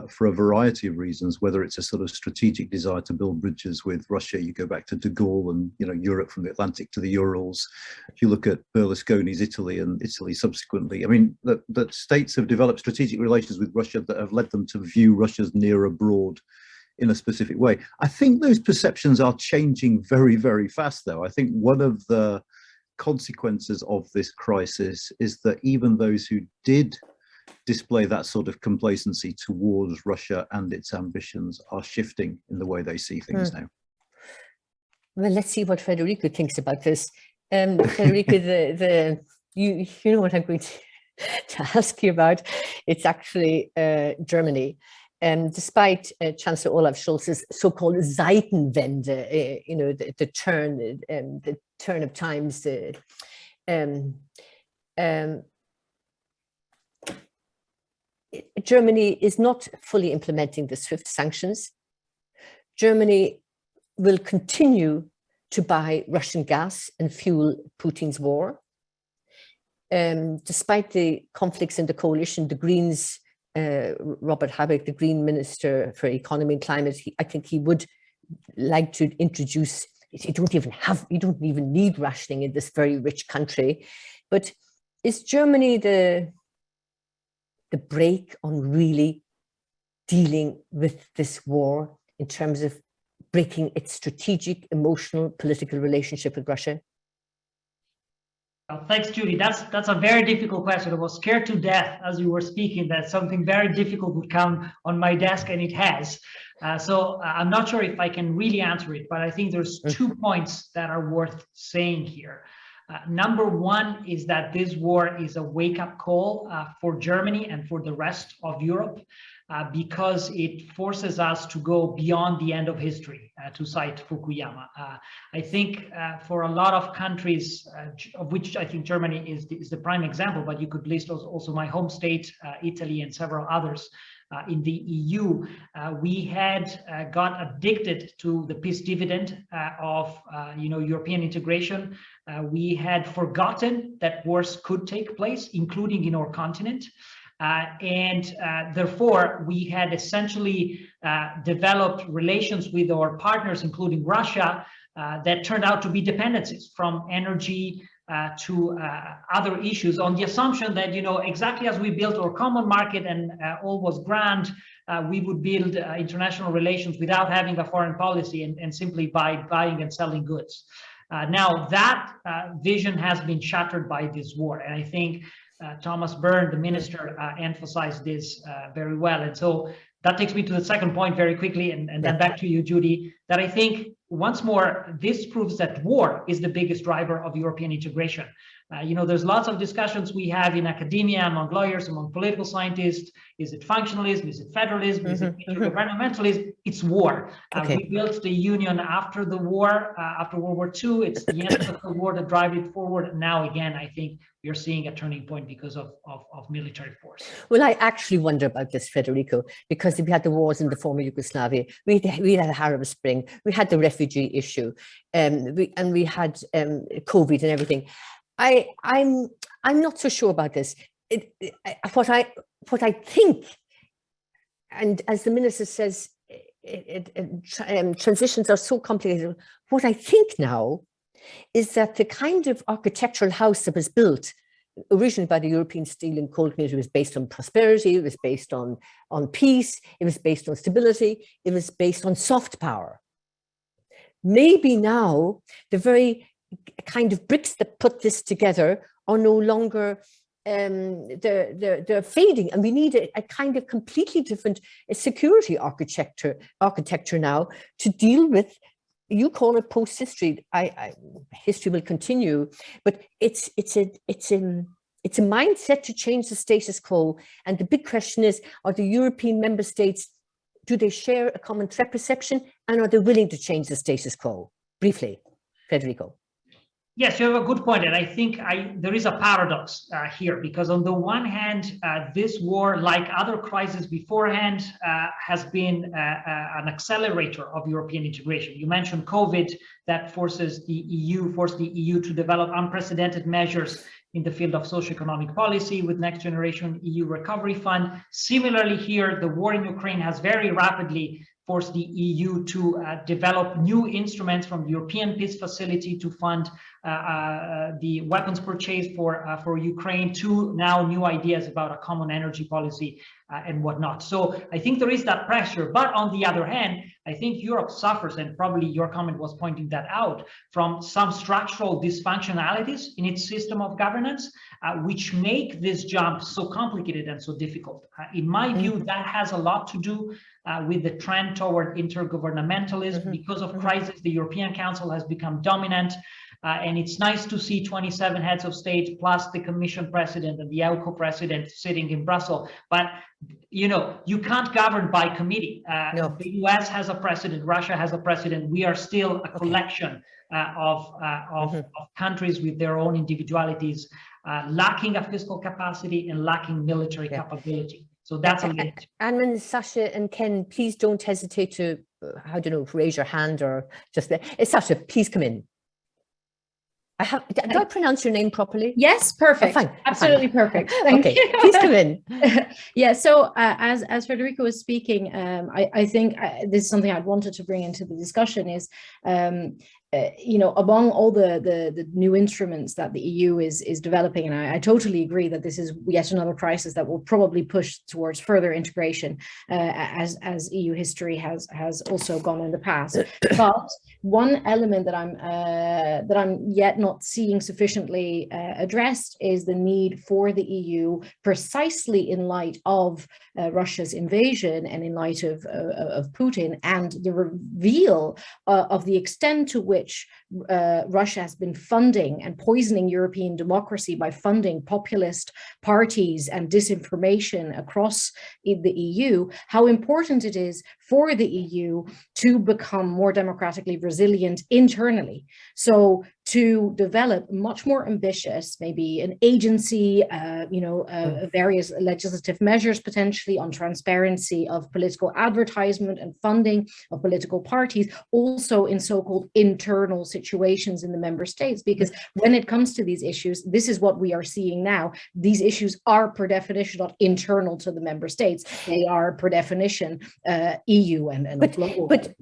for a variety of reasons, whether it's a sort of strategic desire to build bridges with Russia. You go back to de Gaulle and, you know, Europe from the Atlantic to the Urals. If you look at Berlusconi's Italy and Italy subsequently, I mean, that states have developed strategic relations with Russia that have led them to view Russia's near abroad in a specific way. I think those perceptions are changing very, very fast, though. I think one of the consequences of this crisis is that even those who did display that sort of complacency towards Russia and its ambitions are shifting in the way they see things now. Well, let's see what Federico thinks about this. Federico, you know what I'm going to ask you about. It's actually Germany. Despite Chancellor Olaf Scholz's so-called Zeitenwende, you know, the turn of times, Germany is not fully implementing the SWIFT sanctions. Germany will continue to buy Russian gas and fuel Putin's war. Despite the conflicts in the coalition, the Greens, Robert Habeck, the Green Minister for Economy and Climate, I think he would like to introduce, you don't even need rationing in this very rich country. But is Germany the brake on really dealing with this war in terms of breaking its strategic, emotional, political relationship with Russia? Well, thanks, Judy. That's a very difficult question. I was scared to death as you were speaking that something very difficult would come on my desk, and it has. So I'm not sure if I can really answer it, but I think there's 2 points that are worth saying here. Number one is that this war is a wake-up call for Germany and for the rest of Europe, because it forces us to go beyond the end of history, to cite Fukuyama. I think for a lot of countries, of which I think Germany is the prime example, but you could list also my home state, Italy, and several others in the EU, we had got addicted to the peace dividend of European integration. We had forgotten that wars could take place, including in our continent. Therefore, we had essentially developed relations with our partners, including Russia, that turned out to be dependencies from energy to other issues, on the assumption that, you know, exactly as we built our common market and all was grand, we would build international relations without having a foreign policy and simply by buying and selling goods. Now that vision has been shattered by this war, and I think Thomas Byrne, the minister, emphasized this very well. And so that takes me to the second point very quickly, and then back to you, Judy, that I think once more, this proves that war is the biggest driver of European integration. There's lots of discussions we have in academia, among lawyers, among political scientists. Is it functionalism? Is it federalism? Is it intergovernmentalism? It's war. We built the union after the war, after World War II. It's the end of the war that drive it forward. Now, again, I think we're seeing a turning point because of military force. Well, I actually wonder about this, Federico, because we had the wars in the former Yugoslavia, we had the Arab Spring, we had the refugee issue, and we had COVID and everything. I'm not so sure about this. What I think, and as the minister says, transitions are so complicated. What I think now is that the kind of architectural house that was built originally by the European Steel and Coal Community was based on prosperity, it was based on peace, it was based on stability, it was based on soft power. Maybe now the very kind of bricks that put this together are no longer, they're fading, and we need a kind of completely different security architecture now to deal with. You call it post-history. History will continue, but it's a mindset to change the status quo. And the big question is: are the European member states, do they share a common threat perception, and are they willing to change the status quo? Briefly, Federico. Yes, you have a good point, and I think there is a paradox here, because on the one hand, this war, like other crises beforehand, has been an accelerator of European integration. You mentioned COVID, that forced the EU to develop unprecedented measures in the field of socioeconomic policy with Next Generation EU Recovery Fund. Similarly here, the war in Ukraine has very rapidly forced the EU to develop new instruments from the European Peace Facility to fund the weapons purchase for Ukraine, to now new ideas about a common energy policy and whatnot. So I think there is that pressure, but on the other hand, I think Europe suffers, and probably your comment was pointing that out, from some structural dysfunctionalities in its system of governance, which make this jump so complicated and so difficult. In my view, that has a lot to do with the trend toward intergovernmentalism. Because of crisis, the European Council has become dominant. And it's nice to see 27 heads of state plus the Commission president and the ELCO president sitting in Brussels. But you can't govern by committee. No. The US has a president, Russia has a president. We are still a collection of countries with their own individualities, lacking a fiscal capacity and lacking military capability. So that's a limit. And then Sacha and Ken, please don't hesitate to, raise your hand or just, Sacha, please come in. Did I pronounce your name properly? Yes, perfect. Fine. Absolutely perfect. Thank you. Please come in. Yeah, so as Federico was speaking, I think this is something I'd wanted to bring into the discussion is, among all the new instruments that the EU is developing, and I totally agree that this is yet another crisis that will probably push towards further integration, as EU history has also gone in the past. But one element that I'm yet not seeing sufficiently addressed is the need for the EU, precisely in light of Russia's invasion and in light of Putin, and the reveal of the extent to which Russia has been funding and poisoning European democracy by funding populist parties and disinformation across the EU, how important it is for the EU to become more democratically resilient internally. So to develop much more ambitious, maybe an agency, various legislative measures potentially on transparency of political advertisement and funding of political parties, also in so-called internal situations in the member states. Because when it comes to these issues, this is what we are seeing now. These issues are per definition not internal to the member states. They are per definition EU and global. But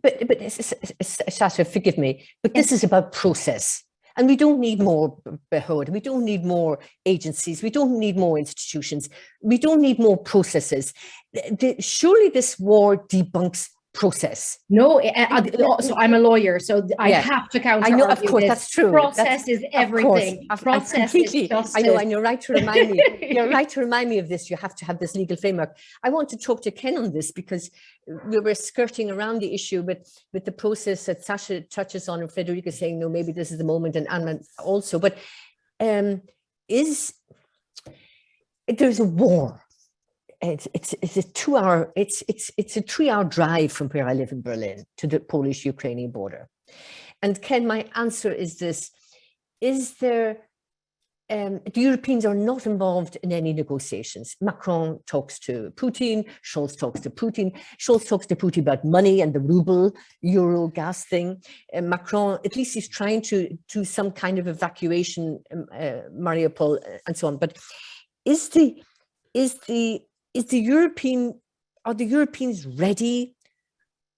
Sacha, forgive me, but this is about process. And we don't need more Behod, we don't need more agencies, we don't need more institutions, we don't need more processes. Surely this war debunks process. No, so I'm a lawyer, so I have to counter. I know, of course, that's true. Process is everything. Process is justice. I know, and you're right to remind me. You're right to remind me of this. You have to have this legal framework. I want to talk to Ken on this because we were skirting around the issue with the process that Sacha touches on, and Federico saying, no, maybe this is the moment, and Anand also. But there's a war. It's a 2-hour, it's a 3-hour drive from where I live in Berlin to the Polish-Ukrainian border. And Ken, my answer is this: is there? The Europeans are not involved in any negotiations. Macron talks to Putin, Scholz talks to Putin. Scholz talks to Putin about money and the ruble, euro, gas thing. Macron, at least he's trying to do some kind of evacuation, Mariupol and so on. But are the Europeans ready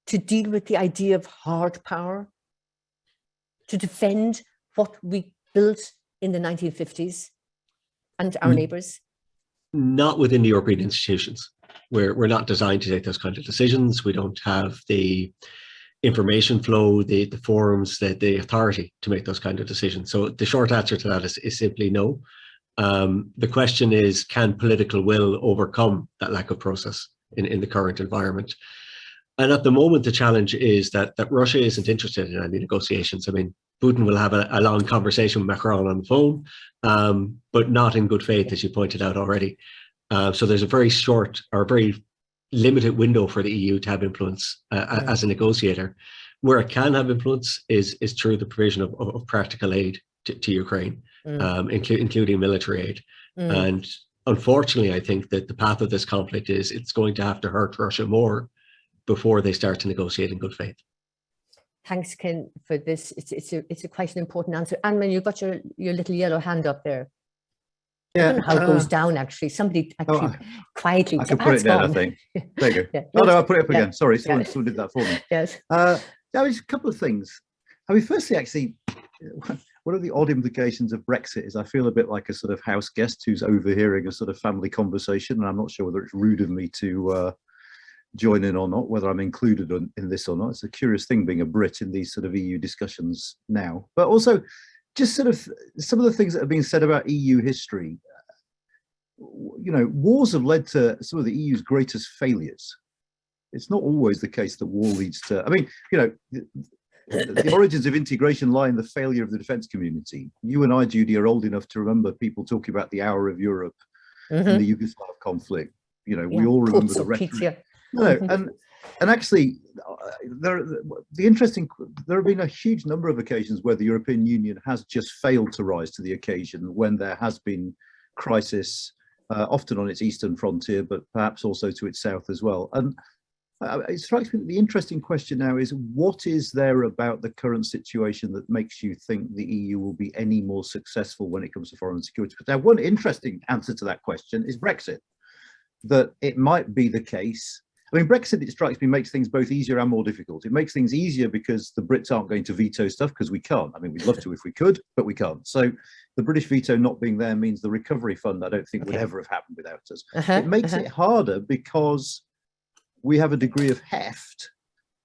to deal with the idea of hard power, to defend what we built in the 1950s and our neighbors? Not within the European institutions. We're not designed to take those kind of decisions. We don't have the information flow, the forums, the authority to make those kind of decisions. So the short answer to that is simply no. The question is, can political will overcome that lack of process in the current environment? And at the moment, the challenge is that Russia isn't interested in any negotiations. I mean, Putin will have a long conversation with Macron on the phone, but not in good faith, as you pointed out already. So there's a very short or very limited window for the EU to have influence as a negotiator. Where it can have influence is through the provision of practical aid to Ukraine, including military aid. And unfortunately, I think that the path of this conflict is it's going to have to hurt Russia more before they start to negotiate in good faith. Thanks, Ken, for this. It's a quite an important answer. Anand, you've got your little yellow hand up there. Yeah, I don't know how it goes down, actually. Somebody actually quietly. I can put it down, I think. There you go. Yeah. Oh, no, I'll put it up again. Sorry, someone did that for me. Yes. There's a couple of things. I mean, firstly, actually, one of the odd implications of Brexit is I feel a bit like a sort of house guest who's overhearing a sort of family conversation, and I'm not sure whether it's rude of me to join in or not, whether I'm included in this or not. It's a curious thing being a Brit in these sort of EU discussions now. But also, just sort of some of the things that have been said about EU history. You know, wars have led to some of the EU's greatest failures. It's not always the case that war leads to, I mean, you know, the origins of integration lie in the failure of the defence community. You and I, Judy, are old enough to remember people talking about the hour of Europe and the Yugoslav conflict. You know, we all remember the rhetoric. No, and actually, there have been a huge number of occasions where the European Union has just failed to rise to the occasion when there has been crisis, often on its eastern frontier, but perhaps also to its south as well. And it strikes me that the interesting question now is, what is there about the current situation that makes you think the EU will be any more successful when it comes to foreign security? But now, one interesting answer to that question is Brexit, that it might be the case. I mean, Brexit, it strikes me, makes things both easier and more difficult. It makes things easier because the Brits aren't going to veto stuff, because we can't. I mean, we'd love to if we could, but we can't. So the British veto not being there means the recovery fund, I don't think, would ever have happened without us. It makes it harder because we have a degree of heft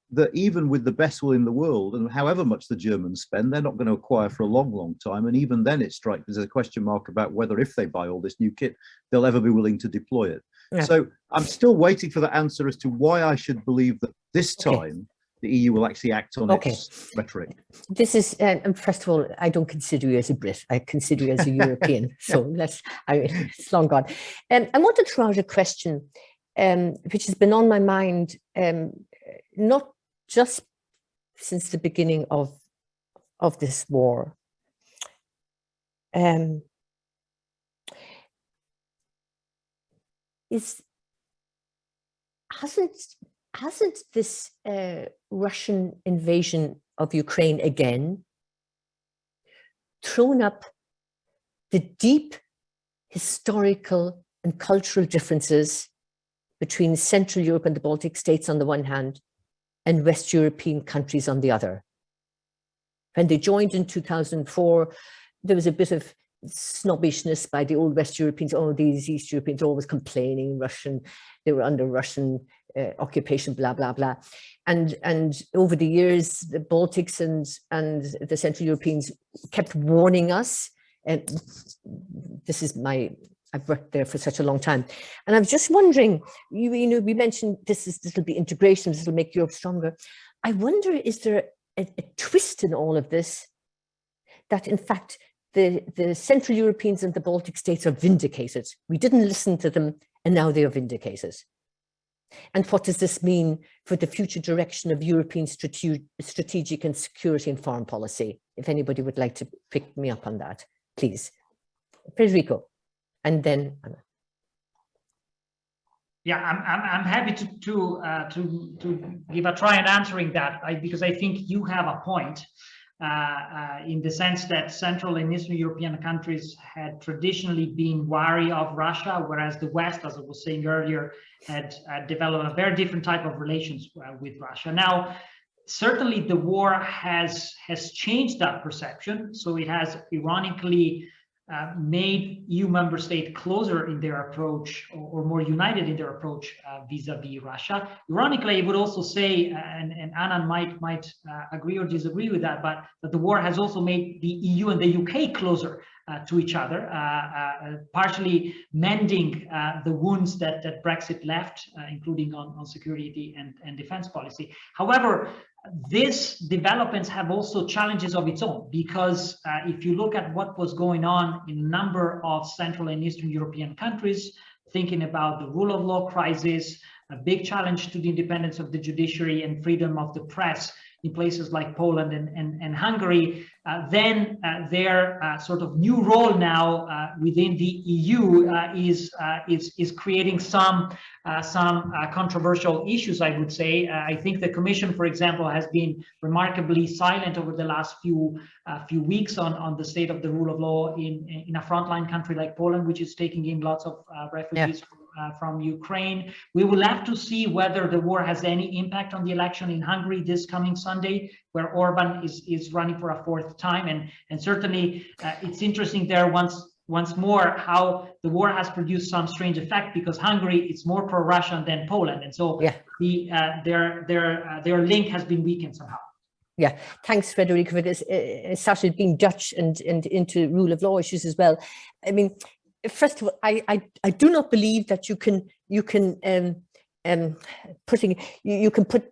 that even with the best will in the world, and however much the Germans spend, they're not going to acquire for a long, long time. And even then it strikes me as a question mark about whether, if they buy all this new kit, they'll ever be willing to deploy it. Yeah. So I'm still waiting for the answer as to why I should believe that this time the EU will actually act on its rhetoric. This is, first of all, I don't consider you as a Brit. I consider you as a European. So it's long gone. I want to throw out a question which has been on my mind, not just since the beginning of this war. Hasn't this Russian invasion of Ukraine again thrown up the deep historical and cultural differences between Central Europe and the Baltic states on the one hand, and West European countries on the other? When they joined in 2004, there was a bit of snobbishness by the old West Europeans. Oh, these East Europeans are always complaining Russian, they were under Russian occupation, blah, blah, blah. And over the years, the Baltics and the Central Europeans kept warning us. And this is I've worked there for such a long time. And I was just wondering, you know, we mentioned this will be integration, this will make Europe stronger. I wonder, is there a twist in all of this that in fact the Central Europeans and the Baltic states are vindicated. We didn't listen to them, and now they are vindicated. And what does this mean for the future direction of European strategic and security and foreign policy? If anybody would like to pick me up on that, please. Federico, and then Anna. Yeah, I'm happy to give a try at answering that, because I think you have a point in the sense that Central and Eastern European countries had traditionally been wary of Russia, whereas the West, as I was saying earlier, had developed a very different type of relations with Russia. Now, certainly the war has changed that perception. So it has ironically made EU member states closer in their approach, or more united in their approach vis-a-vis Russia. Ironically, I would also say, and Anand might agree or disagree with that, but that the war has also made the EU and the UK closer to each other, partially mending the wounds that Brexit left, including on security and defense policy. However, these developments have also challenges of its own, because if you look at what was going on in a number of Central and Eastern European countries, thinking about the rule of law crisis, a big challenge to the independence of the judiciary and freedom of the press in places like Poland and Hungary, then their sort of new role now within the EU is creating some controversial issues, I would say. I think the Commission, for example, has been remarkably silent over the last few weeks on the state of the rule of law in a frontline country like Poland, which is taking in lots of refugees from Ukraine. We will have to see whether the war has any impact on the election in Hungary this coming Sunday, where Orban is running for a fourth time. And certainly it's interesting there once more how the war has produced some strange effect, because Hungary is more pro-Russian than Poland. And so their link has been weakened somehow. Yeah, thanks, Federico, for this. Sacha, being Dutch and into rule of law issues as well. I mean, first of all, I do not believe that you can put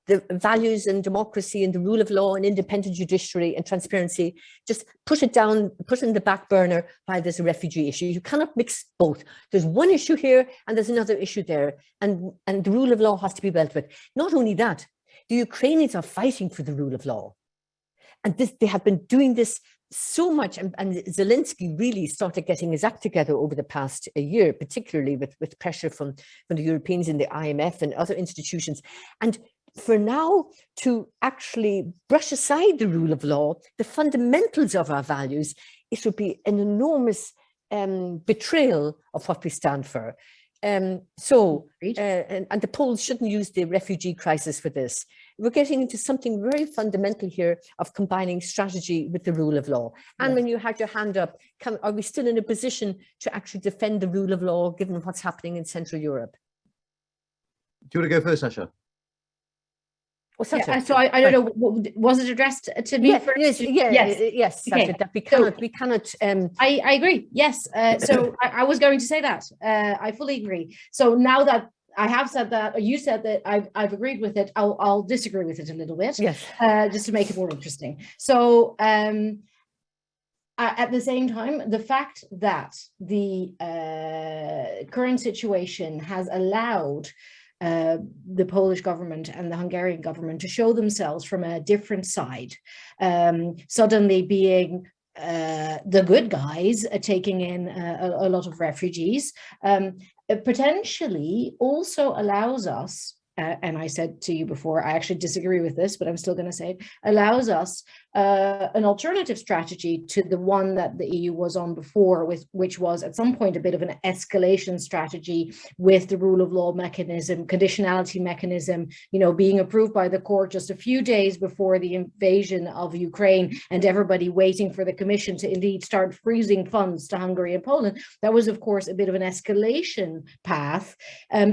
the values and democracy and the rule of law and independent judiciary and transparency, just put it down, put it in the back burner while there's a refugee issue. You cannot mix both. There's one issue here and there's another issue there, and the rule of law has to be dealt with. Not only that, the Ukrainians are fighting for the rule of law. And they have been doing this so much, and Zelensky really started getting his act together over the past year, particularly with pressure from the Europeans in the IMF and other institutions. And for now to actually brush aside the rule of law, the fundamentals of our values, it would be an enormous betrayal of what we stand for. And the Poles shouldn't use the refugee crisis for this. We're getting into something very fundamental here of combining strategy with the rule of law. And when you had your hand up, are we still in a position to actually defend the rule of law given what's happening in Central Europe? Do you want to go first, Sacha? Oh, Sacha. Yeah, so I don't know, was it addressed to me first? Yes, Sacha, okay. That we cannot. I agree. Yes. So I was going to say that. I fully agree. So now that I have said that, or you said that, I've agreed with it, I'll disagree with it a little bit. Yes. Just to make it more interesting. So at the same time, the fact that the current situation has allowed the Polish government and the Hungarian government to show themselves from a different side, suddenly being the good guys, taking in a lot of refugees, potentially also allows us, and I said to you before, I actually disagree with this, but I'm still going to say it, allows us an alternative strategy to the one that the EU was on before, which was at some point a bit of an escalation strategy with the rule of law mechanism, conditionality mechanism, being approved by the court just a few days before the invasion of Ukraine, and everybody waiting for the Commission to indeed start freezing funds to Hungary and Poland. That was, of course, a bit of an escalation path.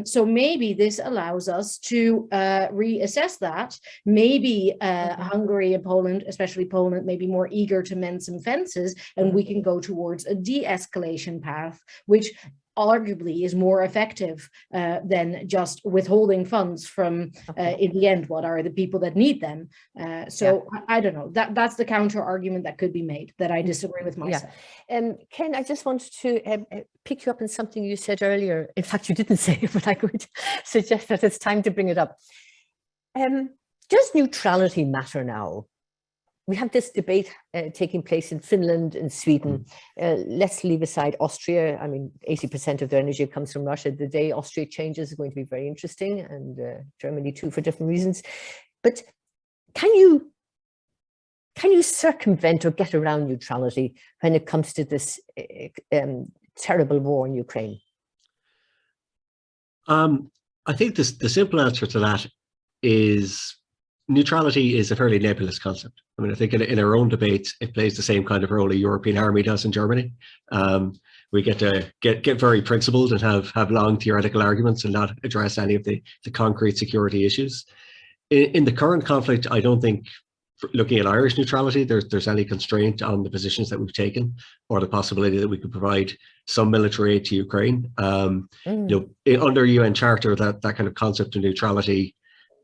So maybe this allows us to reassess that. Maybe Hungary and Poland, especially Poland, may be more eager to mend some fences, and we can go towards a de-escalation path, which arguably is more effective than just withholding funds from, in the end, what are the people that need them. So I don't know, that's the counter argument that could be made, that I disagree with myself. Ken, I just wanted to pick you up on something you said earlier. In fact, you didn't say it, but I could suggest that it's time to bring it up. Does neutrality matter now? We have this debate taking place in Finland and Sweden. Let's leave aside Austria. I mean, 80% of their energy comes from Russia. The day Austria changes is going to be very interesting, and Germany too, for different reasons. But can you circumvent or get around neutrality when it comes to this terrible war in Ukraine? I think the simple answer to that is neutrality is a fairly nebulous concept. I mean, I think in our own debates, it plays the same kind of role a European army does in Germany. We get to get very principled and have long theoretical arguments and not address any of the concrete security issues. In the current conflict, I don't think, looking at Irish neutrality, there's any constraint on the positions that we've taken or the possibility that we could provide some military aid to Ukraine. You know, under UN Charter, that kind of concept of neutrality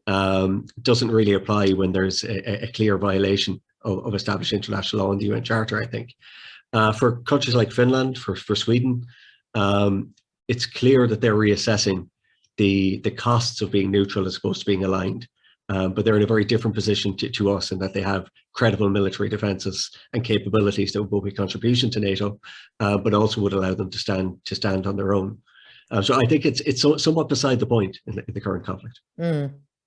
doesn't really apply when there's a clear violation of established international law in the UN Charter, I think. For countries like Finland, for Sweden, it's clear that they're reassessing the costs of being neutral as opposed to being aligned. But they're in a very different position to us in that they have credible military defences and capabilities that would both be contribution to NATO, but also would allow them to stand on their own. So I think it's somewhat beside the point in the current conflict.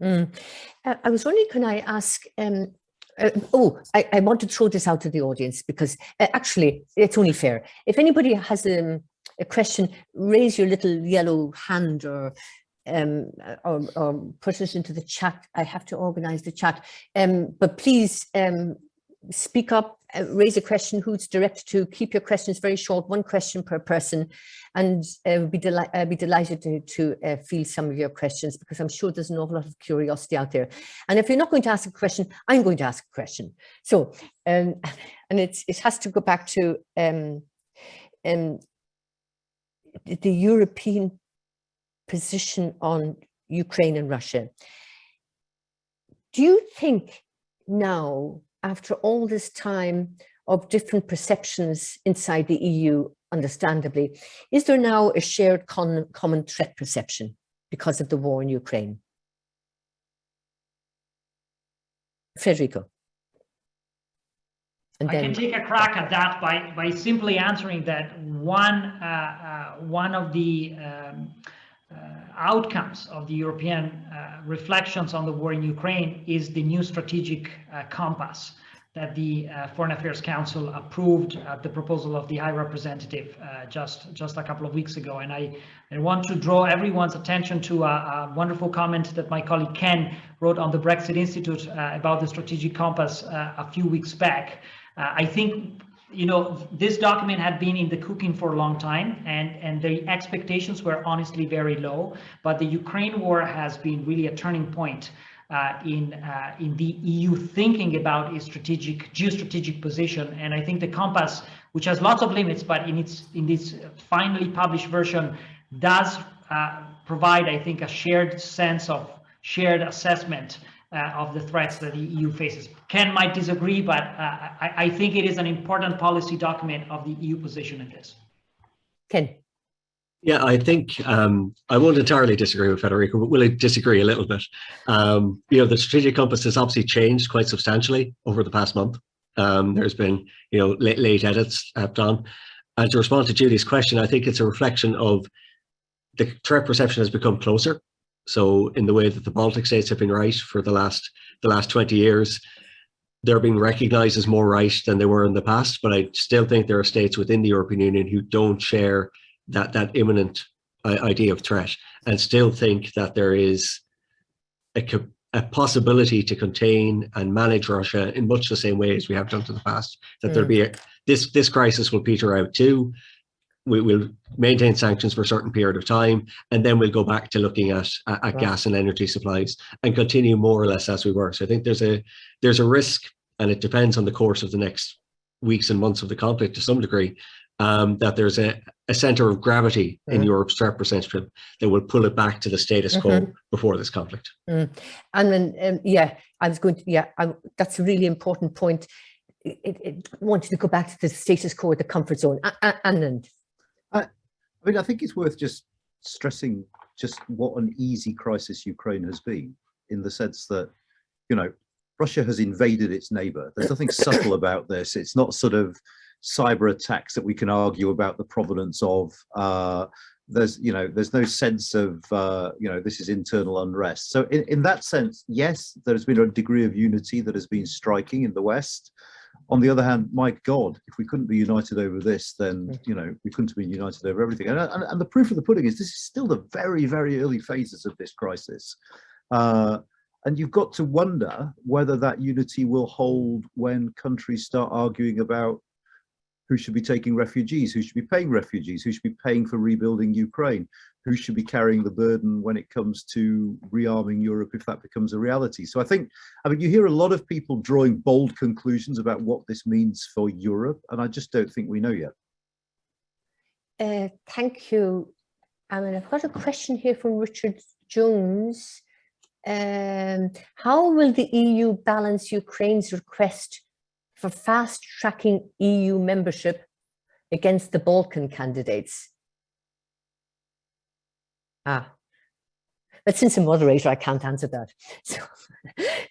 I was wondering, can I ask, I want to throw this out to the audience because actually it's only fair. If anybody has a question, raise your little yellow hand or put it into the chat. I have to organize the chat, but please speak up, raise a question who's directed to. Keep your questions very short, one question per person, and I'd be delighted to field some of your questions because I'm sure there's an awful lot of curiosity out there. And if you're not going to ask a question, I'm going to ask a question. So, and it has to go back to the European position on Ukraine and Russia. Do you think now, after all this time of different perceptions inside the EU, understandably, is there now a shared common threat perception because of the war in Ukraine? Federico. And I then, can take a crack at that by simply answering that one of the outcomes of the European reflections on the war in Ukraine is the new strategic compass that the Foreign Affairs Council approved at the proposal of the High Representative just a couple of weeks ago. And I want to draw everyone's attention to a wonderful comment that my colleague Ken wrote on the Brexit Institute about the strategic compass a few weeks back. I think, you know, this document had been in the cooking for a long time, and the expectations were honestly very low. But the Ukraine war has been really a turning point in the EU thinking about its geostrategic position. And I think the compass, which has lots of limits, but in this finally published version, does provide, I think, a shared sense of shared assessment of the threats that the EU faces. Ken might disagree, but I think it is an important policy document of the EU position in this. Ken. Yeah, I think I won't entirely disagree with Federico, but will disagree a little bit. You know, the strategic compass has obviously changed quite substantially over the past month. There's been, you know, late edits done. And to respond to Judy's question, I think it's a reflection of the threat perception has become closer. So in the way that the Baltic states have been right for the last 20 years, they're being recognized as more right than they were in the past. But I still think there are states within the European Union who don't share that imminent idea of threat and still think that there is a possibility to contain and manage Russia in much the same way as we have done in the past. That there'll be this crisis will peter out too. We will maintain sanctions for a certain period of time, and then we'll go back to looking at gas and energy supplies and continue more or less as we were. So I think there's a risk, and it depends on the course of the next weeks and months of the conflict to some degree, that there's a center of gravity in Europe's threat perception that will pull it back to the status quo before this conflict. And then, yeah, I was going to, yeah, that's a really important point. It wanted to go back to the status quo, the comfort zone. Anand. I mean, I think it's worth just stressing just what an easy crisis Ukraine has been, in the sense that, you know, Russia has invaded its neighbor. There's nothing subtle about this. It's not sort of cyber attacks that we can argue about the provenance of. There's no sense of, this is internal unrest. So in that sense, yes, there's been a degree of unity that has been striking in the West. On the other hand, my God, if we couldn't be united over this, then, we couldn't have been united over everything. And the proof of the pudding is this is still the very, very early phases of this crisis. And you've got to wonder whether that unity will hold when countries start arguing about who should be taking refugees, who should be paying refugees, who should be paying for rebuilding Ukraine, who should be carrying the burden when it comes to rearming Europe if that becomes a reality. So I mean, you hear a lot of people drawing bold conclusions about what this means for Europe, and I just don't think we know yet. Thank you. I mean, I've got a question here from Richard Jones. How will the EU balance Ukraine's request for fast-tracking EU membership against the Balkan candidates? But since I'm moderator, I can't answer that.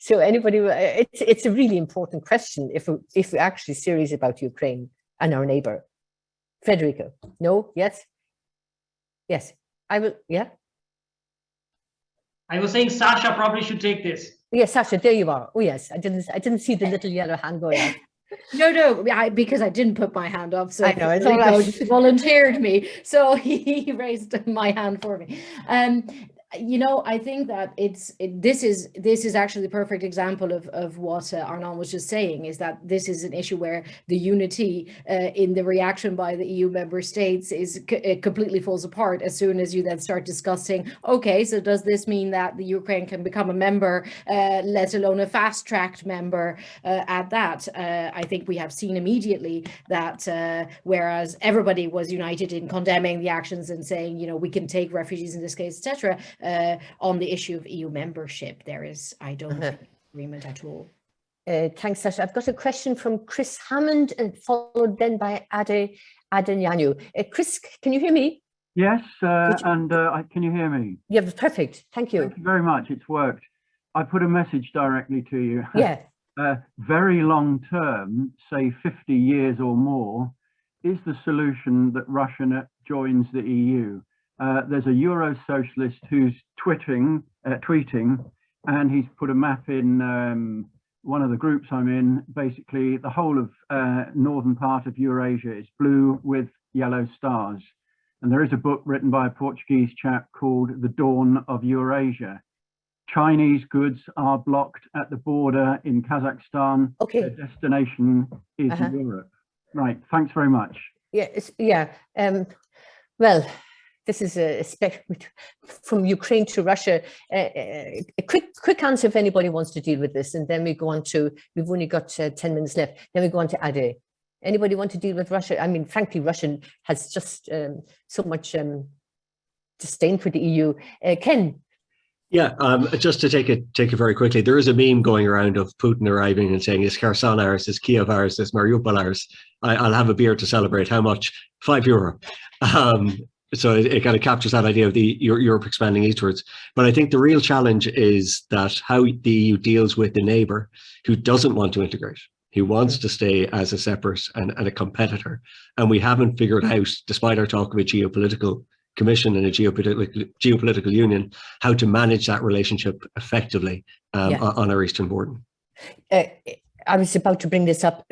So anybody, it's a really important question if we're actually serious about Ukraine and our neighbor. Federico, no, yes? Yes, I will, yeah? I was saying Sacha probably should take this. Yes, Sacha, there you are. Oh yes, I didn't see the little yellow hand going up. No, because I didn't put my hand up, so I know, it's all right. just volunteered me, so he raised my hand for me. I think that this is actually the perfect example of what Anand was just saying, is that this is an issue where the unity in the reaction by the EU member states it completely falls apart as soon as you then start discussing, okay, so does this mean that the Ukraine can become a member, let alone a fast-tracked member at that? I think we have seen immediately that whereas everybody was united in condemning the actions and saying, we can take refugees in this case, etc., on the issue of EU membership, there is, I don't think, agreement at all. Thanks, Sacha. I've got a question from Chris Hammond, and followed then by Adeyanyu. Chris, can you hear me? Yes, can you hear me? Yeah, perfect. Thank you. Thank you very much. It's worked. I put a message directly to you. Yeah. Very long term, say 50 years or more, is the solution that Russia joins the EU. There's a Euro socialist who's tweeting, and he's put a map in one of the groups I'm in. Basically, the whole of northern part of Eurasia is blue with yellow stars. And there is a book written by a Portuguese chap called The Dawn of Eurasia. Chinese goods are blocked at the border in Kazakhstan. Okay. Their destination is Europe. Right. Thanks very much. Yeah. Well, this is a from Ukraine to Russia. A quick answer if anybody wants to deal with this, and then we go on to, we've only got 10 minutes left. Then we go on to Ade. Anybody want to deal with Russia? I mean, frankly, Russia has just so much disdain for the EU. Ken. Yeah, just to take it very quickly, there is a meme going around of Putin arriving and saying, "Is Kherson ours? Is Kiev ours? Is Mariupol ours? I'll have a beer to celebrate." How much? €5. So it kind of captures that idea of the Europe expanding eastwards. But I think the real challenge is that how the EU deals with the neighbour who doesn't want to integrate, who wants to stay as a separate and a competitor. And we haven't figured out, despite our talk of a geopolitical commission and a geopolitical union, how to manage that relationship effectively on our eastern border. I was about to bring this up.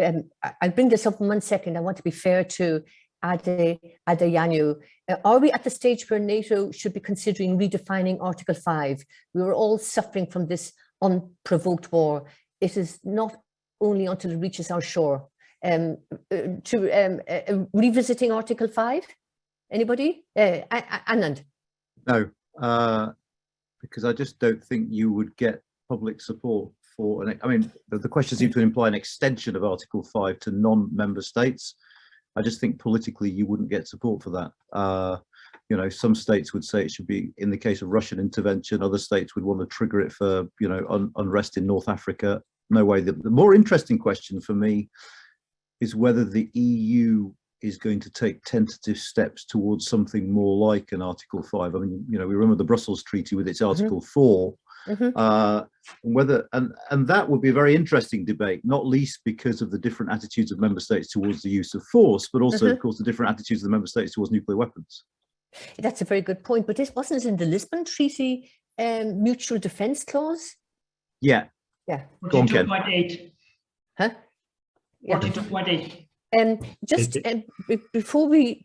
I'll bring this up in 1 second. I want to be fair to Adeyanyu. Are we at the stage where NATO should be considering redefining Article 5? We were all suffering from this unprovoked war. It is not only until it reaches our shore. Revisiting Article 5? Anybody? Anand? No, because I just don't think you would get public support for, the question seems to imply an extension of Article 5 to non-member states. I just think politically you wouldn't get support for that. You know, some states would say it should be in the case of Russian intervention. Other states would want to trigger it for, you know, unrest in North Africa. No way. The more interesting question for me is whether the EU is going to take tentative steps towards something more like an Article 5. I mean, you know, we remember the Brussels Treaty with its Article 4. Whether and that would be a very interesting debate, not least because of the different attitudes of member states towards the use of force, but also, of course, the different attitudes of the member states towards nuclear weapons. That's a very good point. But this wasn't in the Lisbon Treaty mutual defense clause? Yeah. Yeah. 42.8. Huh? Yeah. 42.8. Just before we,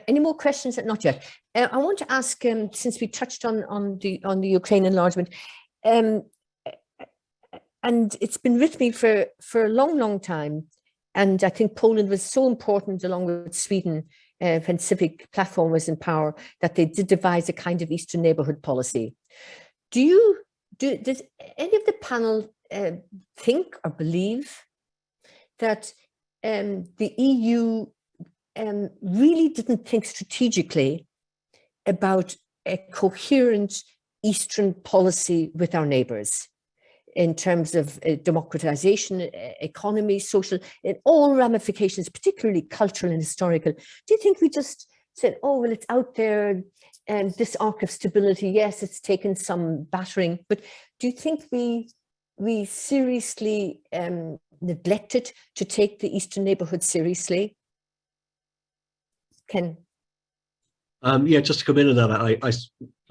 any more questions? Not yet. I want to ask, since we touched on the Ukraine enlargement, and it's been with me for a long time, and I think Poland was so important, along with Sweden, when Civic Platform was in power, that they did devise a kind of Eastern neighbourhood policy. Does any of the panel think or believe that the EU really didn't think strategically about a coherent Eastern policy with our neighbours in terms of democratization, economy, social, in all ramifications, particularly cultural and historical? Do you think we just said, oh, well, it's out there, and this arc of stability, yes, it's taken some battering, but do you think we seriously neglected to take the Eastern neighbourhood seriously? Ken? Yeah, just to come in on that, I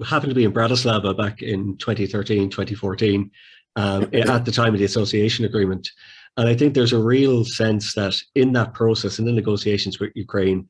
happened to be in Bratislava back in 2013, 2014, at the time of the association agreement. And I think there's a real sense that in that process, in the negotiations with Ukraine,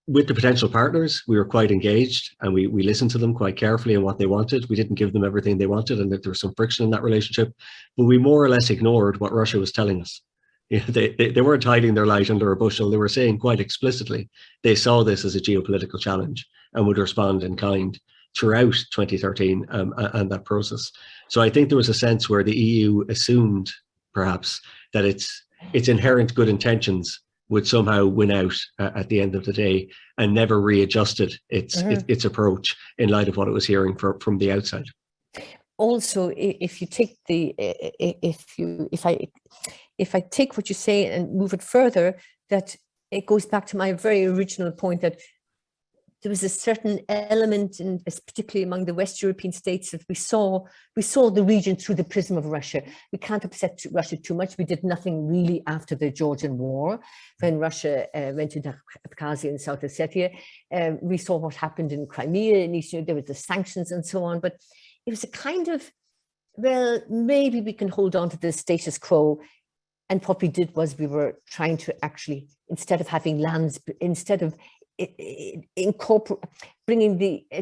with the potential partners, we were quite engaged, and we listened to them quite carefully and what they wanted. We didn't give them everything they wanted, and that there was some friction in that relationship, but we more or less ignored what Russia was telling us. You know, they weren't hiding their light under a bushel. They were saying quite explicitly they saw this as a geopolitical challenge and would respond in kind throughout 2013 and that process. So I think there was a sense where the EU assumed perhaps that its inherent good intentions would somehow win out at the end of the day, and never readjusted its approach in light of what it was hearing from the outside. Also, if you take if I take what you say and move it further, that it goes back to my very original point that there was a certain element, in, particularly among the West European states, that we saw the region through the prism of Russia. We can't upset Russia too much. We did nothing really after the Georgian War, when Russia went into Abkhazia and South Ossetia. We saw what happened in Crimea, and there was the sanctions and so on. But it was a kind of, well, maybe we can hold on to the status quo. And what we did was we were trying to actually, instead of having lands, instead of incorporate, bringing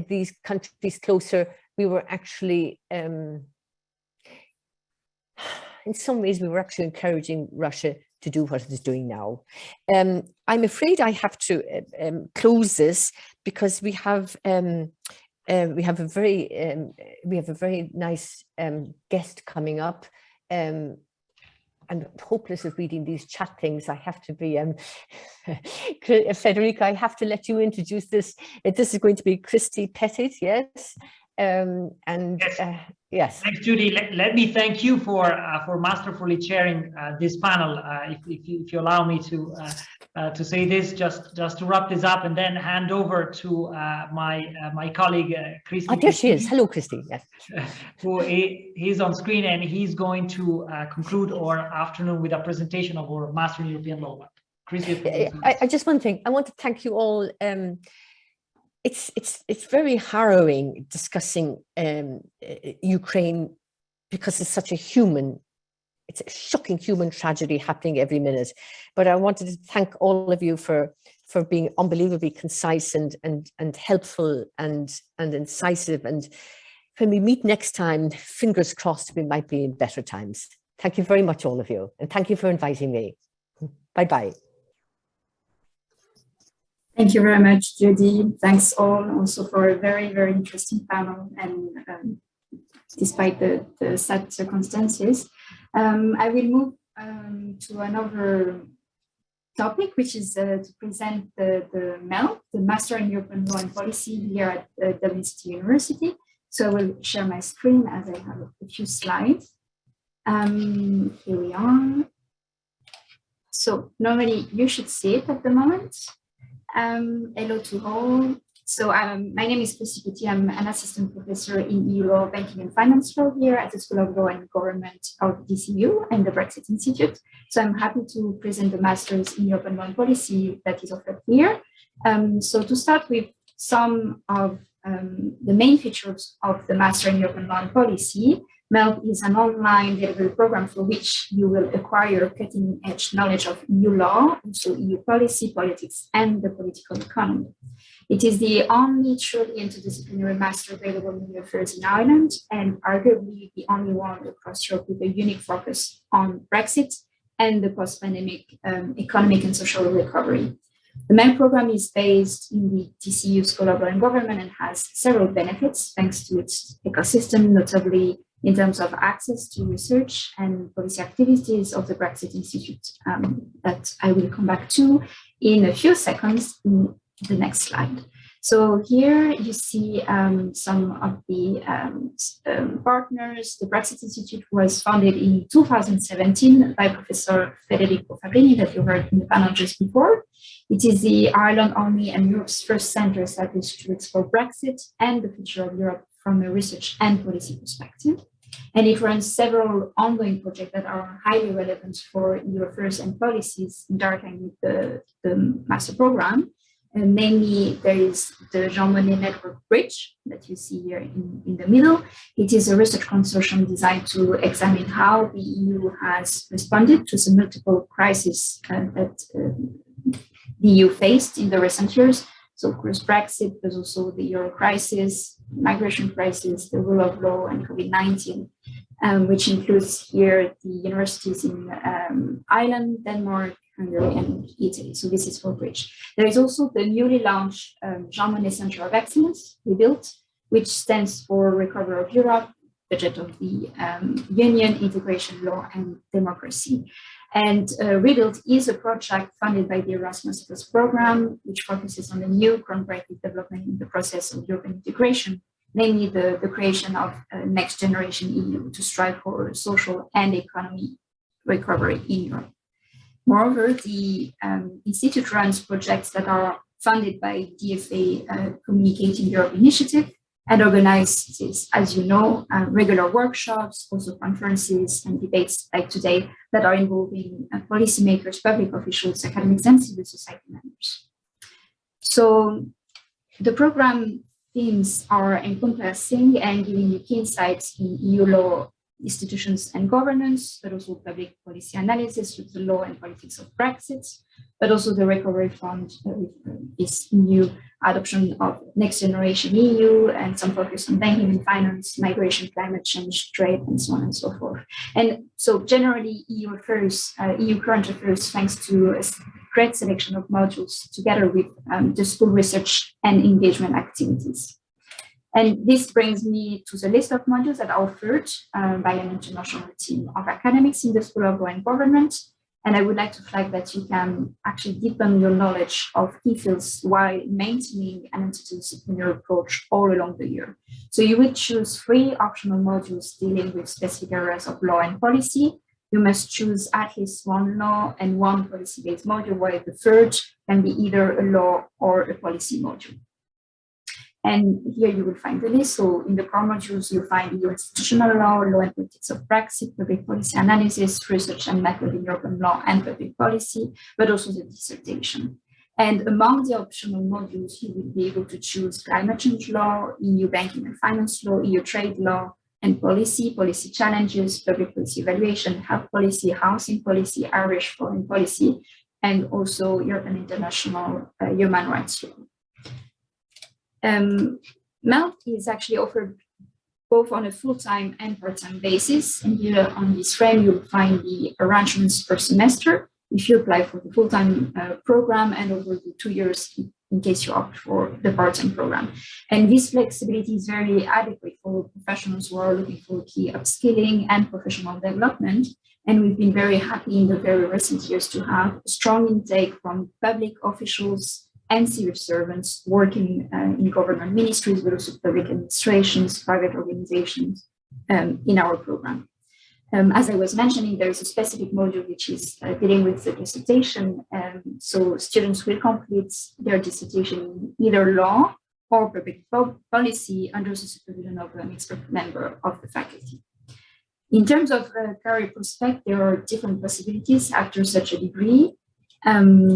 these countries closer, we were actually, in some ways, we were actually encouraging Russia to do what it is doing now. I'm afraid I have to close this, because we have a very nice guest coming up. I'm hopeless of reading these chat things. I have to be, Federico, I have to let you introduce this. This is going to be Christy Petit, yes? Yes. Thanks, Judy. Let me thank you for masterfully chairing this panel. If you allow me to say this, just to wrap this up, and then hand over to my colleague Christy. Oh, there she is. Hello, Christy. Yes. He's on screen, and he's going to conclude our afternoon with a presentation of our Master in European Law. Christy, I just one thing. I want to thank you all. It's very harrowing discussing Ukraine, because it's such a shocking human tragedy happening every minute. But I wanted to thank all of you for being unbelievably concise and helpful and incisive. And when we meet next time, fingers crossed, we might be in better times. Thank you very much, all of you, and thank you for inviting me. Bye-bye. Thank you very much, Judy. Thanks all also for a very, very interesting panel, and despite the sad circumstances. I will move to another topic, which is to present the MELP, the Master in European Law and Policy here at Dempsey University. So I will share my screen as I have a few slides. Here we are. So normally you should see it at the moment. Hello to all. So my name is Christy Ann Petit. I'm an assistant professor in EU law, banking and finance law here at the School of Law and Government of DCU and the Brexit Institute. So I'm happy to present the Masters in European Law and Policy that is offered here. So to start with some of the main features of the Master in European Law and Policy, MELP is an online delivery program for which you will acquire cutting-edge knowledge of EU law, also EU policy, politics, and the political economy. It is the only truly interdisciplinary master available in EU affairs in Ireland, and arguably the only one across Europe with a unique focus on Brexit and the post-pandemic economic and social recovery. The MELP program is based in the DCU School of Law and Government and has several benefits thanks to its ecosystem, notably in terms of access to research and policy activities of the Brexit Institute that I will come back to in a few seconds in the next slide. So here you see some of the partners. The Brexit Institute was founded in 2017 by Professor Federico Fabbrini that you heard in the panel just before. It is the Ireland only and Europe's first center established to explore Brexit and the future of Europe from a research and policy perspective. And it runs several ongoing projects that are highly relevant for EU affairs and policies in direct line with the master program. And namely, there is the Jean Monnet Network Bridge that you see here in the middle. It is a research consortium designed to examine how the EU has responded to the multiple crises that the EU faced in the recent years. So, of course, Brexit, there's also the Euro crisis, migration crisis, the rule of law, and COVID-19, which includes here the universities in Ireland, Denmark, Hungary, and Italy. So this is for Bridge. There is also the newly launched Jean Monnet Center of Excellence, Rebuilt, which stands for Recovery of Europe, Budget of the Union, Integration, Law, and Democracy. And Rebuilt is a project funded by the Erasmus Plus program, which focuses on a new groundbreaking development in the process of European integration, namely the creation of a next generation EU to strive for social and economic recovery in Europe. Moreover, the Institute runs projects that are funded by DFA Communicating Europe Initiative and organizes, as you know, regular workshops, also conferences and debates like today that are involving policymakers, public officials, academics, and civil society members. So the program themes are encompassing and giving you key insights in EU law, institutions and governance, but also public policy analysis with the law and politics of Brexit, but also the Recovery Fund with this new adoption of next generation EU and some focus on banking and finance, migration, climate change, trade, and so on and so forth. And so generally EU affairs, EU current affairs, thanks to a great selection of modules together with the school research and engagement activities. And this brings me to the list of modules that are offered by an international team of academics in the School of Law and Government. And I would like to flag that you can actually deepen your knowledge of key fields while maintaining an interdisciplinary approach all along the year. So you would choose 3 optional modules dealing with specific areas of law and policy. You must choose at least 1 law and 1 policy-based module, while the third can be either a law or a policy module. And here you will find the list. So in the core modules, you'll find EU institutional law, law and politics of Brexit, public policy analysis, research and method in European law and public policy, but also the dissertation. And among the optional modules, you will be able to choose climate change law, EU banking and finance law, EU trade law and policy, policy challenges, public policy evaluation, health policy, housing policy, Irish foreign policy, and also European international human rights law. MELP is actually offered both on a full-time and part-time basis. And here on this frame, you'll find the arrangements per semester. If you apply for the full-time program and over the 2 years, in case you opt for the part-time program. And this flexibility is very adequate for professionals who are looking for key upskilling and professional development. And we've been very happy in the very recent years to have a strong intake from public officials and civil servants working in government ministries, but also public administrations, private organizations in our program. As I was mentioning, there is a specific module which is dealing with the dissertation. So students will complete their dissertation in either law or public policy under the supervision of an expert member of the faculty. In terms of career prospect, there are different possibilities after such a degree.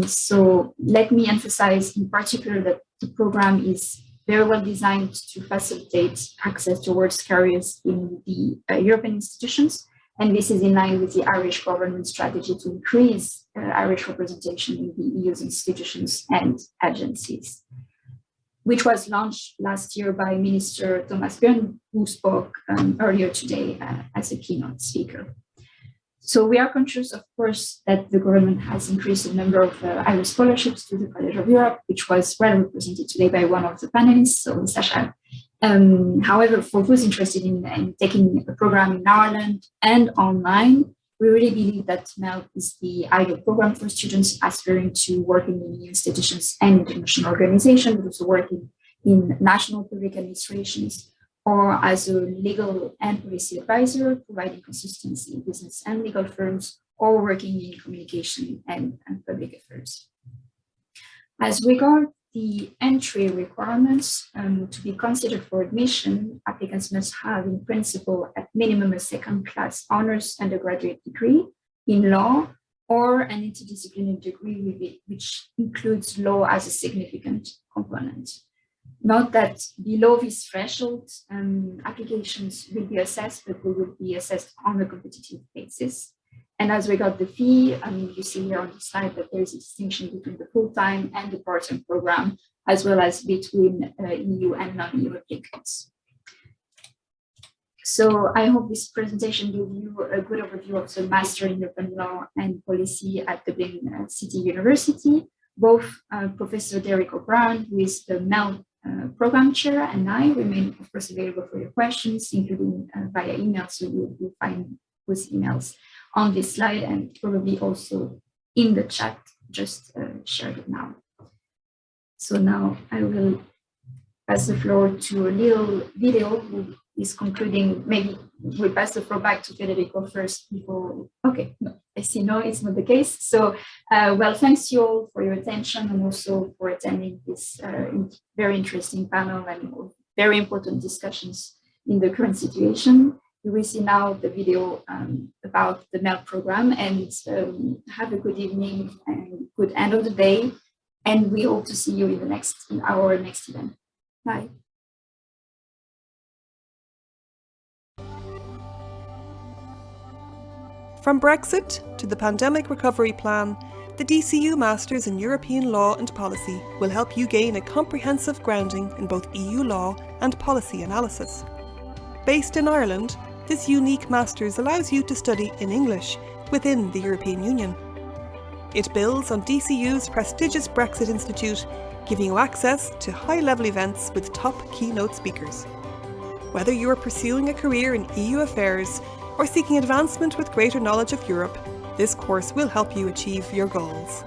So let me emphasize in particular that the program is very well designed to facilitate access towards careers in the European institutions. And this is in line with the Irish government strategy to increase Irish representation in the EU's institutions and agencies, which was launched last year by Minister Thomas Byrne, who spoke earlier today as a keynote speaker. So we are conscious, of course, that the government has increased the number of Irish scholarships to the College of Europe, which was well represented today by one of the panelists, so Sacha. However, for those interested in taking a program in Ireland and online, we really believe that MELP is the ideal program for students aspiring to working in EU institutions and international organizations, but also working in national public administrations, or as a legal and policy advisor, providing consistency in business and legal firms, or working in communication and public affairs. As regards the entry requirements, to be considered for admission, applicants must have in principle at minimum a second-class honors undergraduate degree in law or an interdisciplinary degree which includes law as a significant component. Note that below this threshold, applications will be assessed, but they will be assessed on a competitive basis. And as regards the fee, you see here on the slide that there is a distinction between the full-time and the part-time program, as well as between EU and non-EU applicants. So I hope this presentation gave you a good overview of the Master in European Law and Policy at Dublin City University. Both Professor Federico, who is the MELP program chair, and I remain, of course, available for your questions, including via email. So you'll find those emails on this slide and probably also in the chat, just shared it now. So now I will pass the floor to a little video who is concluding. Maybe we'll pass the floor back to Federico first before, okay, no, I see no, it's not the case. So, well, thanks you all for your attention and also for attending this very interesting panel and very important discussions in the current situation. You will see now the video about the MELP program, and have a good evening and good end of the day. And we hope to see you in our next event. Bye. From Brexit to the pandemic recovery plan, the DCU Masters in European Law and Policy will help you gain a comprehensive grounding in both EU law and policy analysis. Based in Ireland, this unique Masters allows you to study in English within the European Union. It builds on DCU's prestigious Brexit Institute, giving you access to high-level events with top keynote speakers. Whether you are pursuing a career in EU affairs or seeking advancement with greater knowledge of Europe, this course will help you achieve your goals.